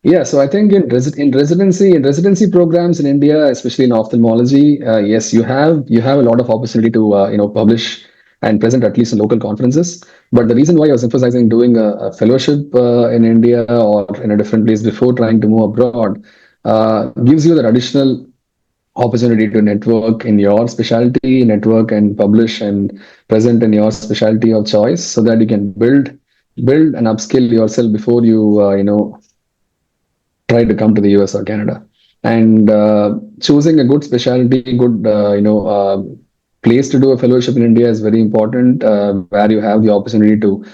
yeah, so I think in residency programs in India, especially in ophthalmology, yes, you have a lot of opportunity to publish and present at least in local conferences. But the reason why I was emphasizing doing a fellowship in India or in a different place before trying to move abroad gives you that additional opportunity to network in your specialty, network and publish and present in your specialty of choice, so that you can build and upskill yourself before you try to come to the US or Canada. And choosing a good specialty, good place to do a fellowship in India is very important, where you have the opportunity to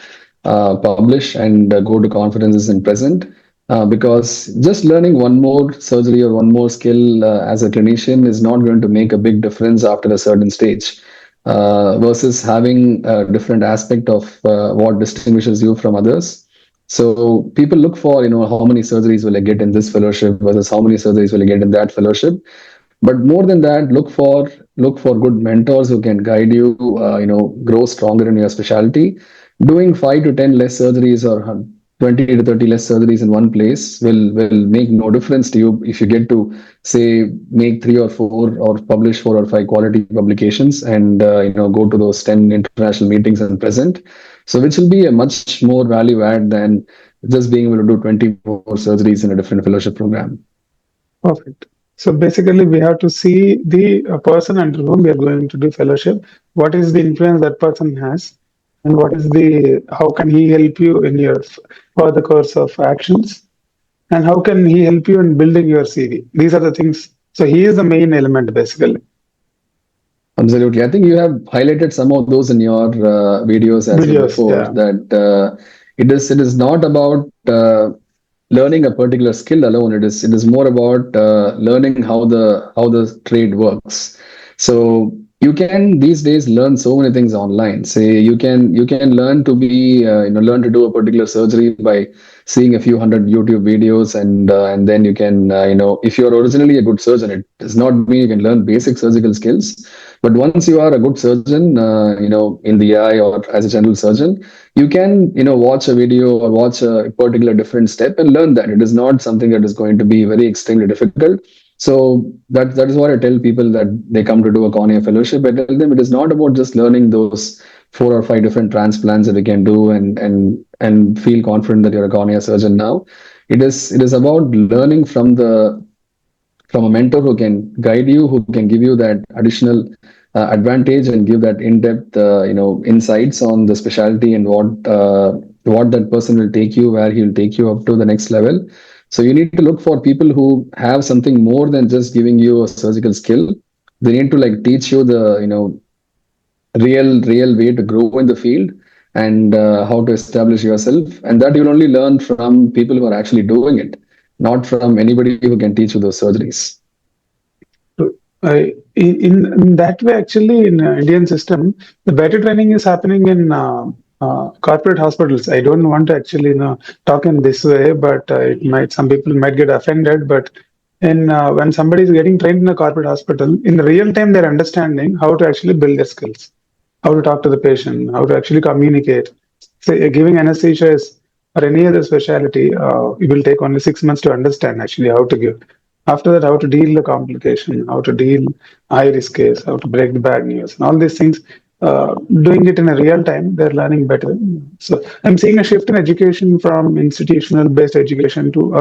publish and go to conferences and present. Because just learning one more surgery or one more skill as a clinician is not going to make a big difference after a certain stage. Versus having a different aspect of what distinguishes you from others. So people look for, how many surgeries will I get in this fellowship versus how many surgeries will I get in that fellowship. But more than that, look for good mentors who can guide you, grow stronger in your specialty. Doing 5 to 10 less surgeries or 20 to 30 less surgeries in one place will make no difference to you if you get to say make 3 or 4 or publish 4 or 5 quality publications and go to those 10 international meetings and present. So which will be a much more value add than just being able to do 20 more surgeries in a different fellowship program. Perfect. So basically, we have to see the person under whom we are going to do fellowship. What is the influence that person has, and what is the how can he help you in your further course of actions, and how can he help you in building your CV? These are the things. So he is the main element, basically. Absolutely. I think you have highlighted some of those in your videos as well Videos, before, yeah. that it is not about learning a particular skill alone. It is more about learning how the trade works. So you can these days learn so many things online. Say you can learn to be learn to do a particular surgery by seeing a few hundred YouTube videos, and then you can if you are originally a good surgeon, it does not mean you can learn basic surgical skills. But once you are a good surgeon, in the eye or as a general surgeon, you can watch a video or watch a particular different step and learn that. It is not something that is going to be very extremely difficult. So that is what I tell people that they come to do a cornea fellowship. I tell them it is not about just learning those 4 or 5 different transplants that we can do and feel confident that you're a cornea surgeon now. It is about learning from a mentor who can guide you, who can give you that additional advantage and give that in-depth insights on the specialty and what that person will take you, where he'll take you up to the next level. So you need to look for people who have something more than just giving you a surgical skill. They need to like teach you the real way to grow in the field and how to establish yourself, and that you'll only learn from people who are actually doing it, not from anybody who can teach you those surgeries. In that way, actually, in Indian system, the better training is happening in corporate hospitals. I don't want to actually, talk in this way, but it might some people might get offended. But in when somebody is getting trained in a corporate hospital, in real time, they're understanding how to actually build their skills, how to talk to the patient, how to actually communicate. Say, giving anesthesia is or any other specialty, it will take only 6 months to understand actually how to give. After that, how to deal the complication, how to deal high risk case, how to break the bad news, and all these things. Doing it in a real time, they're learning better. So I'm seeing a shift in education from institutional based education to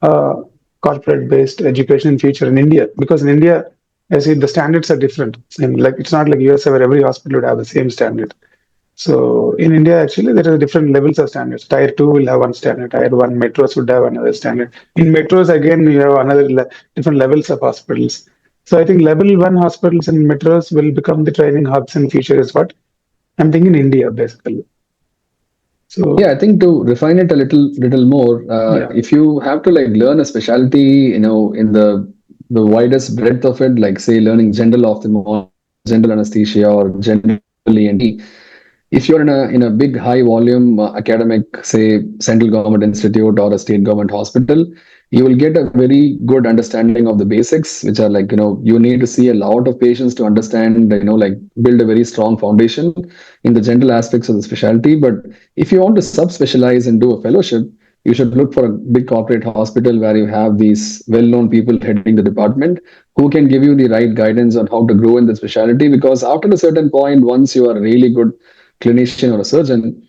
a corporate based education future in India. Because in India, I see the standards are different. And like it's not like USA where every hospital would have the same standard. So in India, actually, there are different levels of standards. Tier 2 will have one standard. Tier 1 metros would have another standard. In metros, again, you have different levels of hospitals. So I think level 1 hospitals and metros will become the training hubs in future is what I'm thinking in India, basically. Yeah, So I think to refine it a little more, yeah, if you have to like learn a specialty, in the widest breadth of it, like say learning general ophthalmology or general anesthesia or general ENT, if you're in a big high volume academic, say central government institute or a state government hospital, you will get a very good understanding of the basics, which are like, you need to see a lot of patients to understand, like build a very strong foundation in the general aspects of the specialty. But if you want to sub-specialize and do a fellowship, you should look for a big corporate hospital where you have these well-known people heading the department who can give you the right guidance on how to grow in the specialty. Because after a certain point, once you are a really good clinician or a surgeon,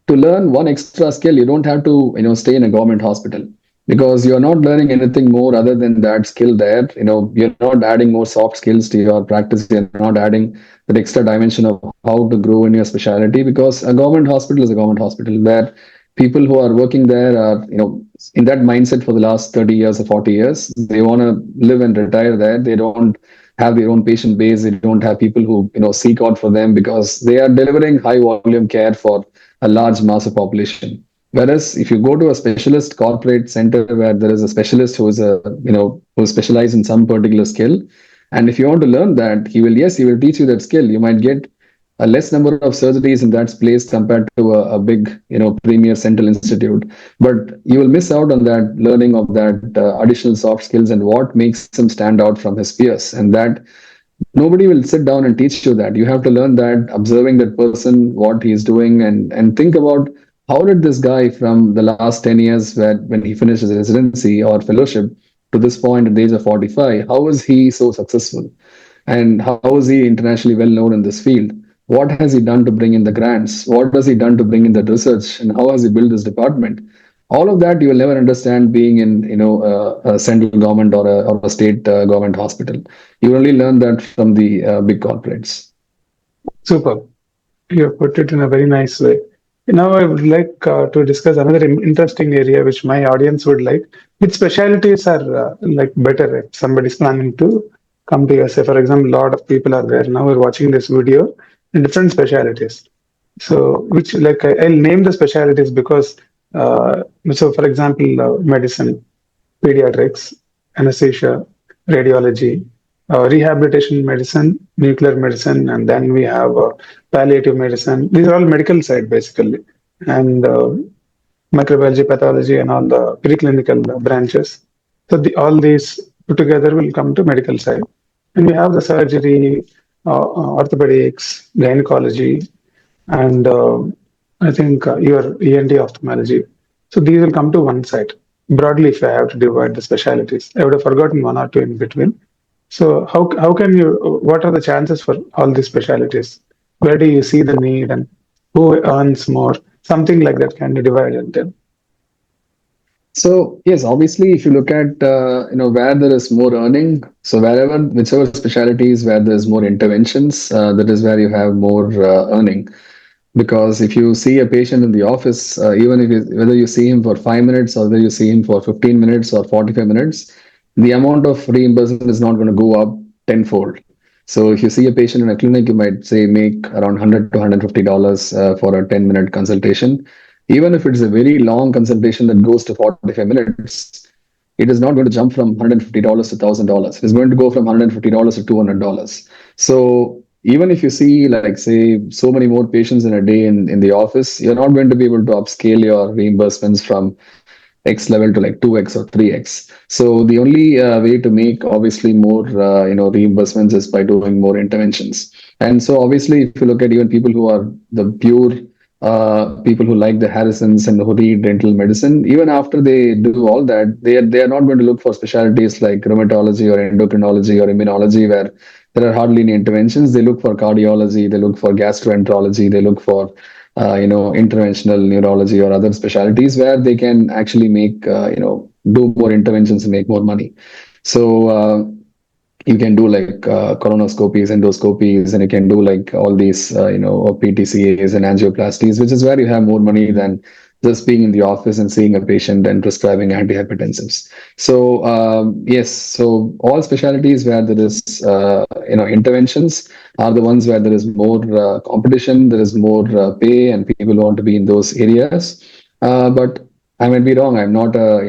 to learn one extra skill, you don't have to stay in a government hospital, because you're not learning anything more other than that skill there. You're not adding more soft skills to your practice. You're not adding that extra dimension of how to grow in your specialty, because a government hospital is a government hospital where people who are working there are in that mindset for the last 30 years or 40 years. They want to live and retire there. They don't have their own patient base. They don't have people who seek out for them, because they are delivering high volume care for a large mass of population. Whereas if you go to a specialist corporate center where there is a specialist who is who specialized in some particular skill, and if you want to learn that, he will teach you that skill. You might get a less number of surgeries in that place compared to a big premier central institute, but you will miss out on that learning of that additional soft skills and what makes him stand out from his peers. And that nobody will sit down and teach you that. You have to learn that observing that person, what he is doing, and think about how did this guy from the last 10 years, where when he finished his residency or fellowship, to this point at the age of 45, how is he so successful, and how is he internationally well known in this field? What has he done to bring in the grants? What has he done to bring in the research? And how has he built this department? All of that you will never understand being in a central government or a state government hospital. You only learn that from the big corporates. super. You have put it in a very nice way. Now, I would like to discuss another interesting area which my audience would like. Which specialties are like better if somebody's planning to come to USA? For example, a lot of people are there now are watching this video in different specialties. So, which like I'll name the specialties because so for example, medicine, pediatrics, anesthesia, radiology, rehabilitation medicine, nuclear medicine, and then we have palliative medicine. These are all medical side basically, and microbiology, pathology, and all the preclinical branches. So all these put together will come to medical side, and we have the surgery, orthopedics, gynecology, and I think your ENT ophthalmology. So these will come to one side. broadly, if I have to divide the specialties, I would have forgotten one or two in between. So how can you? What are the chances for all these specialties? Where do you see the need and who earns more? Something like that can be divided then. So yes, obviously, if you look at where there is more earning, so wherever whichever specialties where there's more interventions, that is where you have more earning. Because if you see a patient in the office, even if whether you see him for 5 minutes or whether you see him for 15 minutes or 45 minutes, the amount of reimbursement is not going to go up tenfold. So if you see a patient in a clinic, you might say make around $100 to $150 for a 10-minute consultation. Even if it's a very long consultation that goes to 45 minutes, it is not going to jump from $150 to $1,000. It's going to go from $150 to $200. So even if you see, like, say, so many more patients in a day in the office, you're not going to be able to upscale your reimbursements from X level to like 2x or 3x. So the only way to make obviously more reimbursements is by doing more interventions. And so obviously, if you look at even people who are the pure people who like the Harrisons and who read dental medicine, even after they do all that, they are not going to look for specialties like rheumatology or endocrinology or immunology where there are hardly any interventions. They look for cardiology, they look for gastroenterology, they look for interventional neurology or other specialties where they can actually make do more interventions and make more money. So you can do like colonoscopies, endoscopies, and you can do like all these PTCAs and angioplasties, which is where you have more money than just being in the office and seeing a patient and prescribing antihypertensives. So yes, so all specialties where there is interventions are the ones where there is more competition, there is more pay, and people want to be in those areas. But I might be wrong. I'm not a,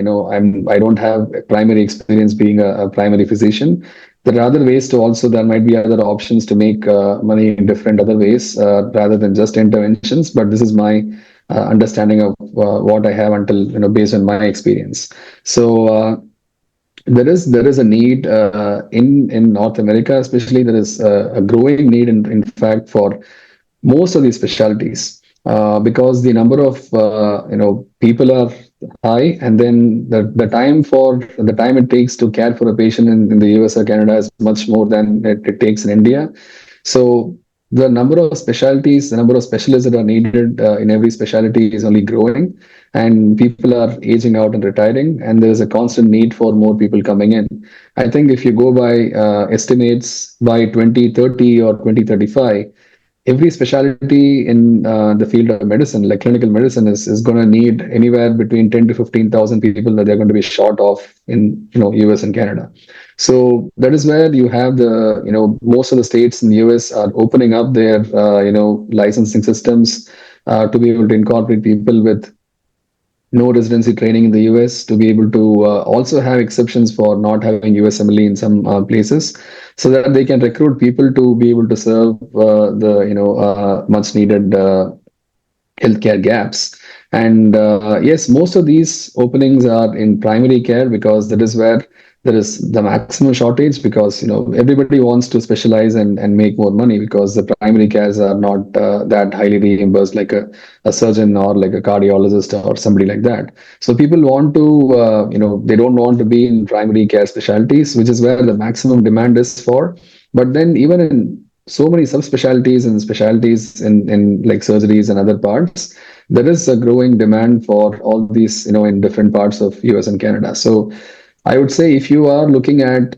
I don't have primary experience being a primary physician. There are other ways to also, there might be other options to make money in different other ways rather than just interventions. But this is my understanding of what I have until, based on my experience. So there is a need in North America, especially there is a growing need in fact for most of these specialties because the number of people are high, and then the time it takes to care for a patient in the US or Canada is much more than it takes in India. So the number of specialties, the number of specialists that are needed in every specialty is only growing, and people are aging out and retiring, and there is a constant need for more people coming in. I think if you go by estimates by 2030 or 2035, every specialty in the field of medicine, like clinical medicine, is going to need anywhere between 10 to 15,000 people that they're going to be short of in US and Canada. So that is where you have the most of the states in the US are opening up their licensing systems to be able to incorporate people with no residency training in the US to be able to also have exceptions for not having USMLE in some places, so that they can recruit people to be able to serve the much needed healthcare gaps. And yes, most of these openings are in primary care because that is where there is the maximum shortage, because everybody wants to specialize and make more money, because the primary cares are not that highly reimbursed like a surgeon or like a cardiologist or somebody like that. So people want to they don't want to be in primary care specialties, which is where the maximum demand is for. But then even in so many subspecialties and specialties in like surgeries and other parts, there is a growing demand for all these, in different parts of US and Canada. So I would say if you are looking at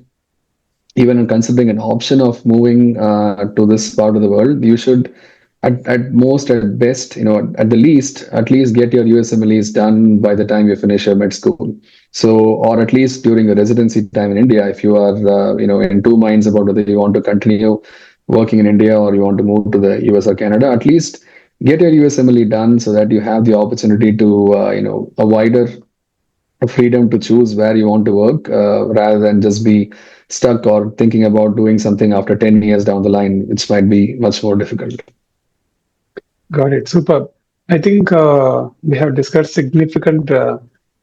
even considering an option of moving to this part of the world, you should at most, at best, at the least, at least get your USMLEs done by the time you finish your med school. So, or at least during your residency time in India, if you are, in two minds about whether you want to continue working in India or you want to move to the US or Canada, at least get your USMLE done so that you have the opportunity to, a wider freedom to choose where you want to work rather than just be stuck or thinking about doing something after 10 years down the line, which might be much more difficult. Got it. Superb. I think we have discussed significant,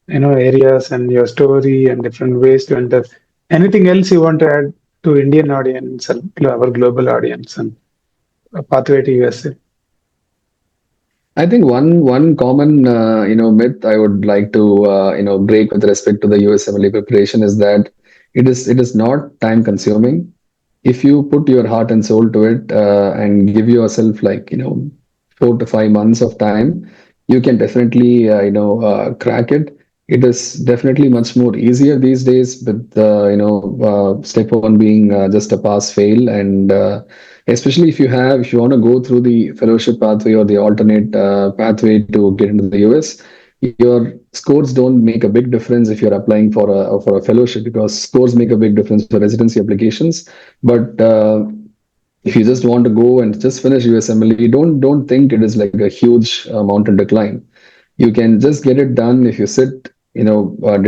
areas and your story and different ways to enter. Anything else you want to add to Indian audience and our global audience and a pathway to USA? I think one common myth I would like to break with respect to the USMLE preparation is that it is not time consuming. If you put your heart and soul to it and give yourself like 4 to 5 months of time, you can definitely crack it. It is definitely much more easier these days, with step one being just a pass fail, and especially if you want to go through the fellowship pathway or the alternate pathway to get into the US, your scores don't make a big difference if you're applying for a fellowship, because scores make a big difference for residency applications. But if you just want to go and just finish USMLE, don't think it is like a huge mountain decline. You can just get it done if you sit, spend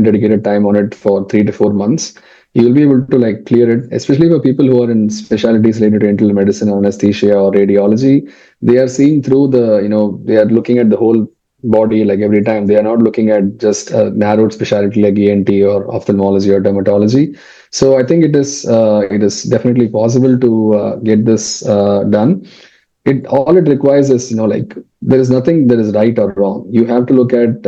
dedicated time on it for 3 to 4 months. You'll be able to like clear it, especially for people who are in specialties related to internal medicine or anesthesia or radiology. They are seeing through they are looking at the whole body like every time. They are not looking at just a narrowed specialty like ENT or ophthalmology or dermatology. So I think it is definitely possible to get this done. It requires is like there is nothing that is right or wrong. You have to look at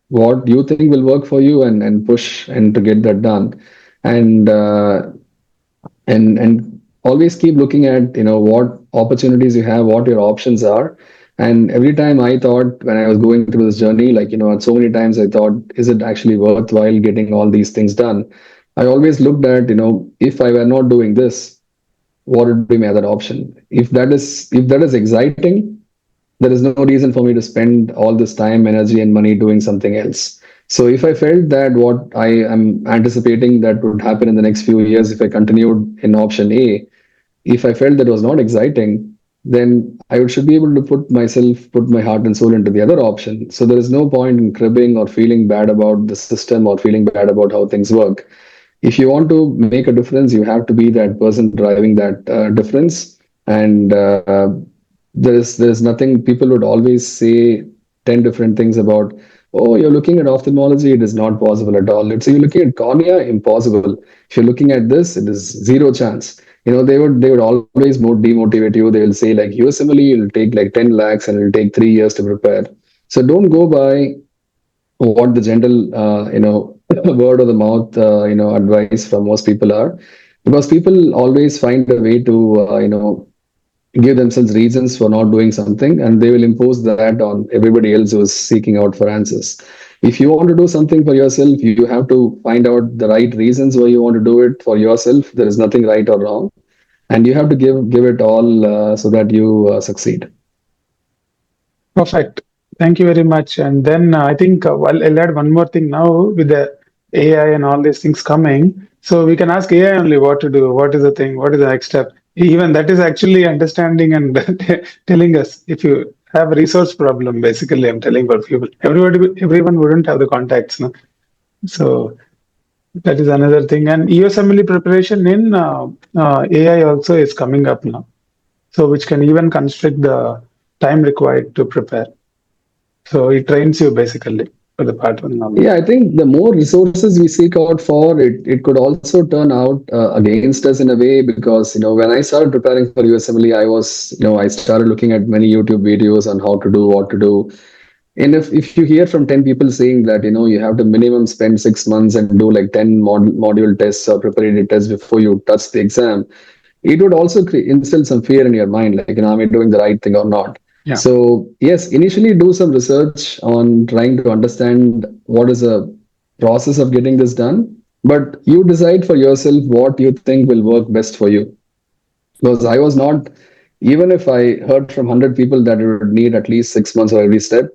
what you think will work for you, and push and to get that done, and and always keep looking at what opportunities you have, what your options are. And every time I thought, when I was going through this journey, like so many times I thought, is it actually worthwhile getting all these things done? I always looked at, if I were not doing this, what would be my other option? If that is exciting, there is no reason for me to spend all this time, energy, and money doing something else. So if I felt that what I am anticipating that would happen in the next few years, if I continued in option A, if I felt that was not exciting, then should be able to put my heart and soul into the other option. So there is no point in cribbing or feeling bad about the system or feeling bad about how things work. If you want to make a difference, you have to be that person driving that difference. And there's nothing. People would always say 10 different things about, oh, you're looking at ophthalmology, it is not possible at all. Let's say you're looking at cornea, impossible. If you're looking at this, it is zero chance. They would always more demotivate you. They will say like USMLE, it'll take like 10 lakhs and it'll take 3 years to prepare. So don't go by what the general word of the mouth advice from most people are, because people always find a way to give themselves reasons for not doing something, and they will impose that on everybody else who is seeking out for answers. If you want to do something for yourself, you have to find out the right reasons why you want to do it for yourself. There is nothing right or wrong, and you have to give it all so that you succeed. Perfect. Thank you very much. And then I think well, I'll add one more thing now with the AI and all these things coming. So we can ask AI only what to do, what is the thing, what is the next step. Even that is actually understanding and telling us if you have a resource problem. Basically, I'm telling for people. Everyone wouldn't have the contacts, no? So that is another thing. And USMLE preparation in AI also is coming up now. So which can even constrict the time required to prepare. So it trains you basically for the part one knowledge. Yeah, I think the more resources we seek out for, it could also turn out against us in a way, because when I started preparing for USMLE, I started looking at many YouTube videos on how to do, what to do. And if you hear from 10 people saying that you have to minimum spend 6 months and do like 10 module tests or preparatory tests before you touch the exam, it would also instill some fear in your mind, like am I doing the right thing or not? Yeah. So yes, initially do some research on trying to understand what is a process of getting this done, but you decide for yourself what you think will work best for you. Because I was not, even if I heard from 100 people that it would need at least 6 months for every step,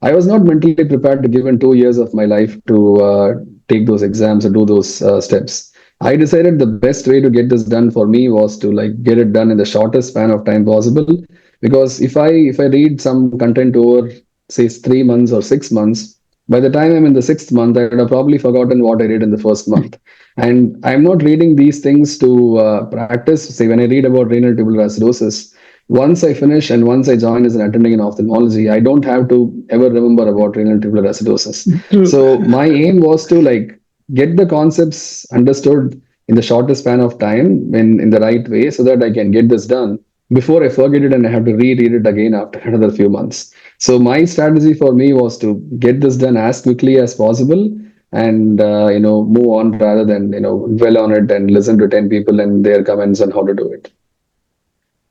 I was not mentally prepared to give in 2 years of my life to take those exams or do those steps. I decided the best way to get this done for me was to like get it done in the shortest span of time possible. Because if I read some content over say 3 months or 6 months, by the time I'm in the sixth month, I would have probably forgotten what I did in the first month. And I'm not reading these things to practice. Say, when I read about renal tubular acidosis, once I finish and once I join as an attending in ophthalmology, I don't have to ever remember about renal tubular acidosis. True. So my aim was to like get the concepts understood in the shortest span of time in the right way so that I can get this done. before I forget it and I have to reread it again after another few months. So my strategy for me was to get this done as quickly as possible and move on rather than dwell on it and listen to 10 people and their comments on how to do it.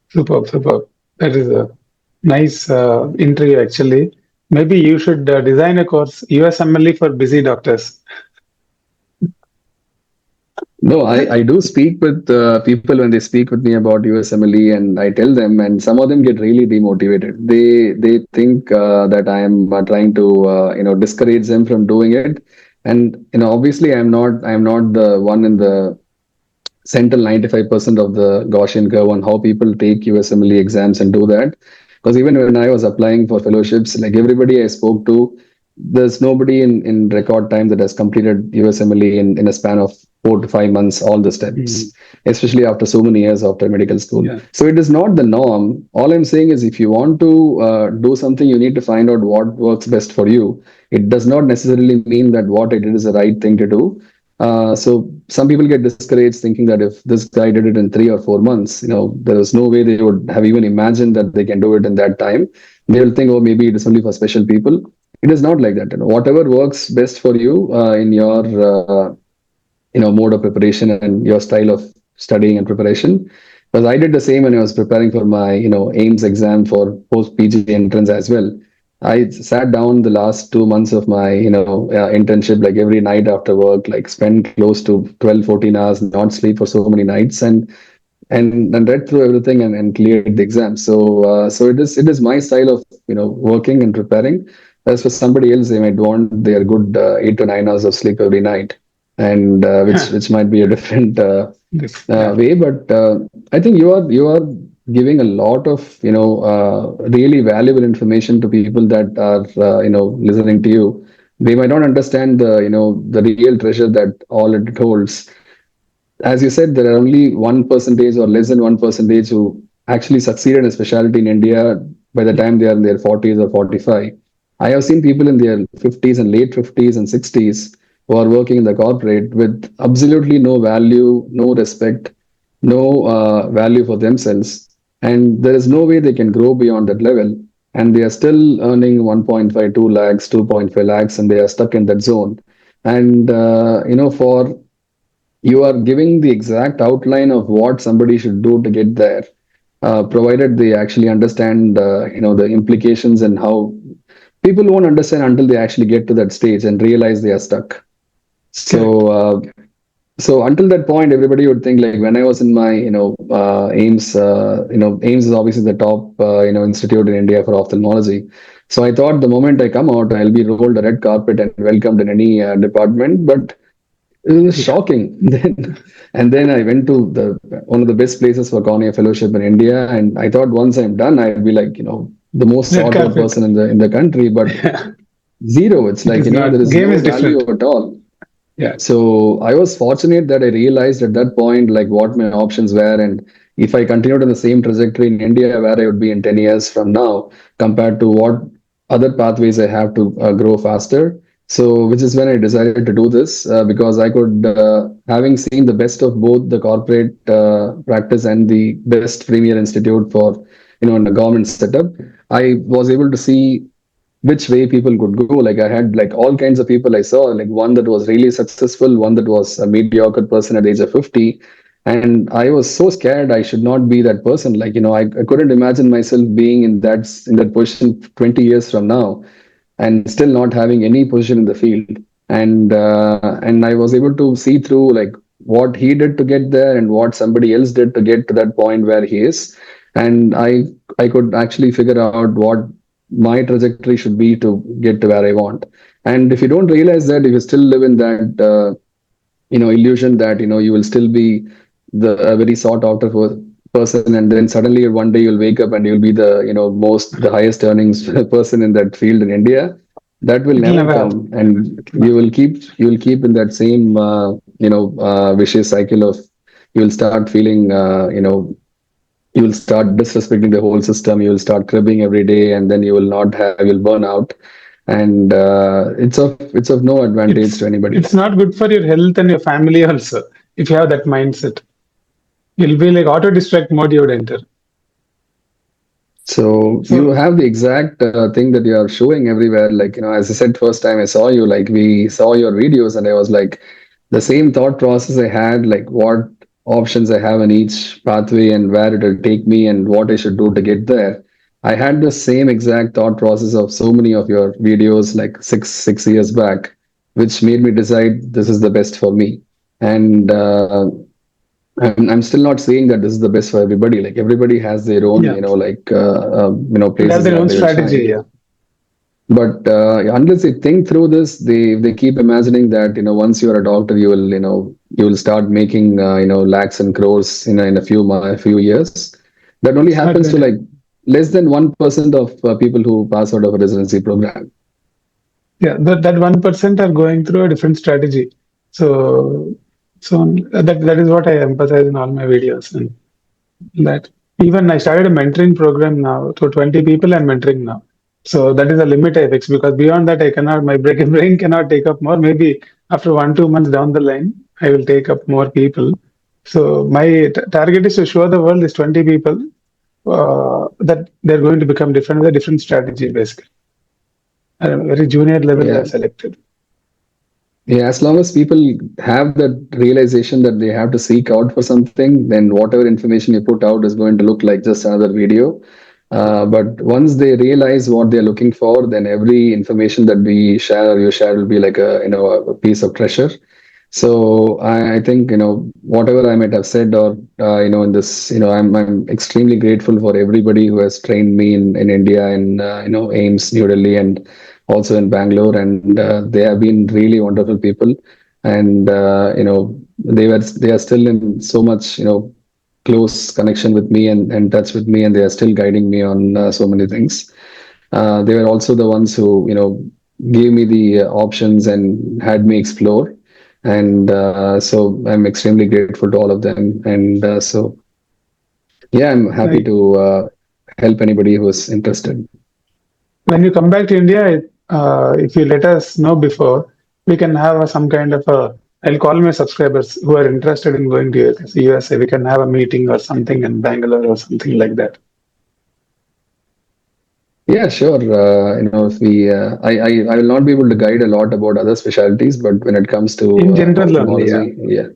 Superb, superb. That is a nice interview, actually. Maybe you should design a course, USMLE for busy doctors. No, I do speak with people when they speak with me about USMLE, and I tell them, and some of them get really demotivated. They think that I am trying to discourage them from doing it, and obviously I'm not the one in the central 95% of the Gaussian curve on how people take USMLE exams and do that. Because even when I was applying for fellowships, like everybody I spoke to, there's nobody in record time that has completed USMLE in a span of 4 to 5 months, all the steps, Mm. especially after so many years after medical school. Yeah. So it is not the norm. All I'm saying is if you want to do something, you need to find out what works best for you. It does not necessarily mean that what I did is the right thing to do. So some people get discouraged thinking that if this guy did it in 3 or 4 months, there is no way they would have even imagined that they can do it in that time. They will think, oh, maybe it is only for special people. It is not like that. Whatever works best for you in your mode of preparation and your style of studying and preparation. Because I did the same when I was preparing for my AIMS exam for post PG entrance as well. I sat down the last 2 months of my internship, like every night after work, like spend close to 12, 14 hours, not sleep for so many nights, and read through everything and cleared the exam. So it is my style of working and preparing. As for somebody else, they might want their good 8 to 9 hours of sleep every night, and which might be a different Yeah. way. But I think you are giving a lot of really valuable information to people that are listening to you. They might not understand the real treasure that all it holds. As you said, there are only 1% or less than 1% who actually succeed in a specialty in India by the time they are in their 40s or 45. I have seen people in their 50s and late 50s and 60s who are working in the corporate with absolutely no value, no respect, no value for themselves. And there is no way they can grow beyond that level. And they are still earning 1.52 lakhs, 2.5 lakhs, and they are stuck in that zone. And, for you are giving the exact outline of what somebody should do to get there, provided they actually understand, the implications and how people won't understand until they actually get to that stage and realize they are stuck. Correct. So, so until that point, everybody would think like when I was in my, AIMS, AIMS is obviously the top, institute in India for ophthalmology. So I thought the moment I come out, I'll be rolled a red carpet and welcomed in any department. But it was Yeah. shocking. Then I went to the one of the best places for cornea fellowship in India, and I thought once I'm done, I'd be like the most Red sought out carpet. person in the country. But Yeah. zero. It's It like is there not. is Game no is value different. at all. Yeah. So I was fortunate that I realized at that point like what my options were, and if I continued on the same trajectory in India, where I would be in 10 years from now, compared to what other pathways I have to grow faster. So, which is when I decided to do this because I could, having seen the best of both the corporate practice and the best premier institute for, in a government setup, I was able to see which way people could go. Like I had like all kinds of people I saw, like one that was really successful, one that was a mediocre person at the age of 50. And I was so scared I should not be that person. Like, I couldn't imagine myself being in that position 20 years from now and still not having any position in the field. And I was able to see through like what he did to get there and what somebody else did to get to that point where he is. And I could actually figure out what my trajectory should be to get to where I want. And if you don't realize that, if you still live in that illusion that you will still be the a very sought after person, and then suddenly one day you'll wake up and you'll be the highest earnings person in that field in India, that will It will never never come. happen. And It will not. you will keep in that same vicious cycle of you will start feeling you will start disrespecting the whole system, you will start cribbing every day, and then you'll burn out. And it's of no advantage to anybody. It's not good for your health and your family also. If you have that mindset, you'll be like auto distract mode you would enter. So you So have the exact thing that you are showing everywhere. Like, as I said, first time I saw you, like we saw your videos, and I was like, the same thought process I had, like what options I have in each pathway and where it will take me and what I should do to get there. I had the same exact thought process of so many of your videos, like six years back, which made me decide this is the best for me. And I'm still not saying that this is the best for everybody. Like everybody has their own, yeah, they have places their where own they will strategy. shine. Yeah, But unless they think through this, they keep imagining that once you're a doctor, you will start making lakhs and crores in a few years. That only it's not happens to going to. like less than 1% of people who pass out of a residency program. Yeah, that 1% are going through a different strategy. So that is what I emphasize in all my videos, and that even I started a mentoring program now. To 20 people I'm mentoring now. So that is a limit I fix, because beyond that I cannot, my brain cannot take up more. Maybe after 1 2 months down the line I will take up more people. So my target is to show the world is 20 people, that they're going to become different with a different strategy basically. At a very junior level they Yeah. are selected. Yeah, as long as people have that realization that they have to seek out for something, then whatever information you put out is going to look like just another video. But once they realize what they're looking for, then every information that we share or you share will be like a piece of treasure. So I think whatever I might have said or in this I'm extremely grateful for everybody who has trained me in India and AIMS New Delhi and also in Bangalore, and they have been really wonderful people, and they are still in so much close connection with me and touch with me, and they are still guiding me on so many things. They were also the ones who gave me the options and had me explore, and so I'm extremely grateful to all of them. And so yeah, I'm happy Like, to help anybody who is interested. when you come back to India, if you let us know before, we can have some kind of a. I'll call my subscribers who are interested in going to USA. We can have a meeting or something in Bangalore or something like that. Yeah, sure. If we, I will not be able to guide a lot about other specialties, but when it comes to In general, only, yeah. ophthalmology, yeah,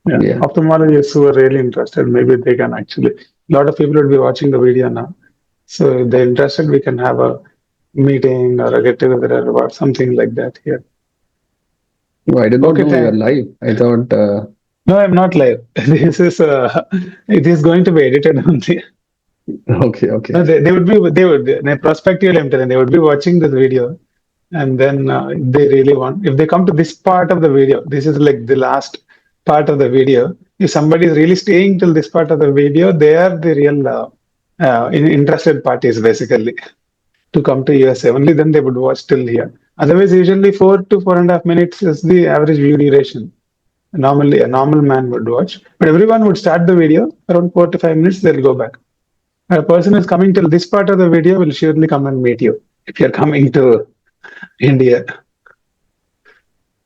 Yeah, yeah. ophthalmologists who are really interested, maybe they can actually. A lot of people will be watching the video now. So if they're interested, we can have a meeting or a get together or something like that here. Oh, I did not Okay, know you are live. I thought, no, I'm not live. This is it is going to be edited only. okay, No, okay. they would prospectively I'm telling, they would be watching this video, and then if they really want, if they come to this part of the video, this is like the last part of the video. If somebody is really staying till this part of the video, they are the real interested parties basically to come to USA. Only then they would watch till here. Otherwise, usually 4 to 4.5 minutes is the average view duration. Normally, a normal man would watch, but everyone would start the video around 4 to 5 minutes. They'll go back. A person who's coming till this part of the video will surely come and meet you if you're coming to India.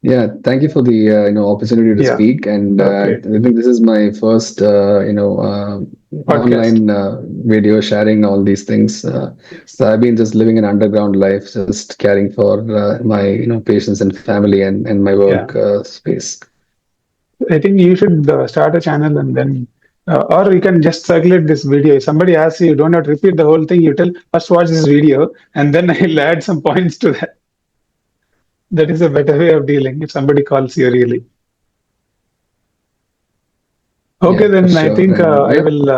Yeah, thank you for the opportunity to Yeah. speak. And Okay. I think this is my first Podcast. online video sharing all these things. Yes. So I've been just living an underground life, just caring for my patients and family and my work Yeah. space. I think you should start a channel and then, or you can just circulate this video. If somebody asks you, you don't have to repeat the whole thing. You tell, first watch this video, and then I'll add some points to that. That is a better way of dealing if somebody calls you really. Okay, Yeah, for then I sure. think And I yeah, will.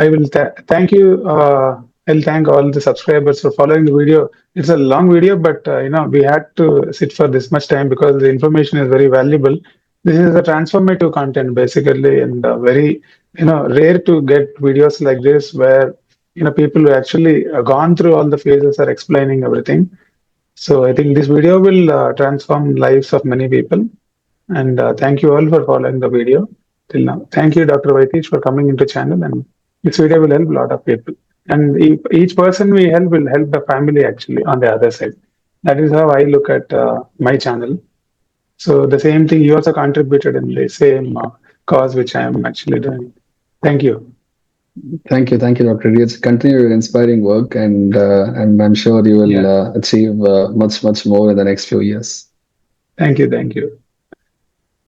I will thank you. I'll thank all the subscribers for following the video. It's a long video, but we had to sit for this much time because the information is very valuable. This is a transformative content basically, and very rare to get videos like this where people who actually gone through all the phases are explaining everything. So I think this video will transform lives of many people. And thank you all for following the video till now. Thank you, Dr. Vaitish, for coming into channel. And this video will help a lot of people. And each person we help will help the family actually on the other side. That is how I look at my channel. So the same thing you also contributed in the same cause which I am actually doing. Thank you. Thank you, Dr. Reddy. Continue your inspiring work, and I'm sure you will Yeah. achieve much more in the next few years. Thank you. Thank you.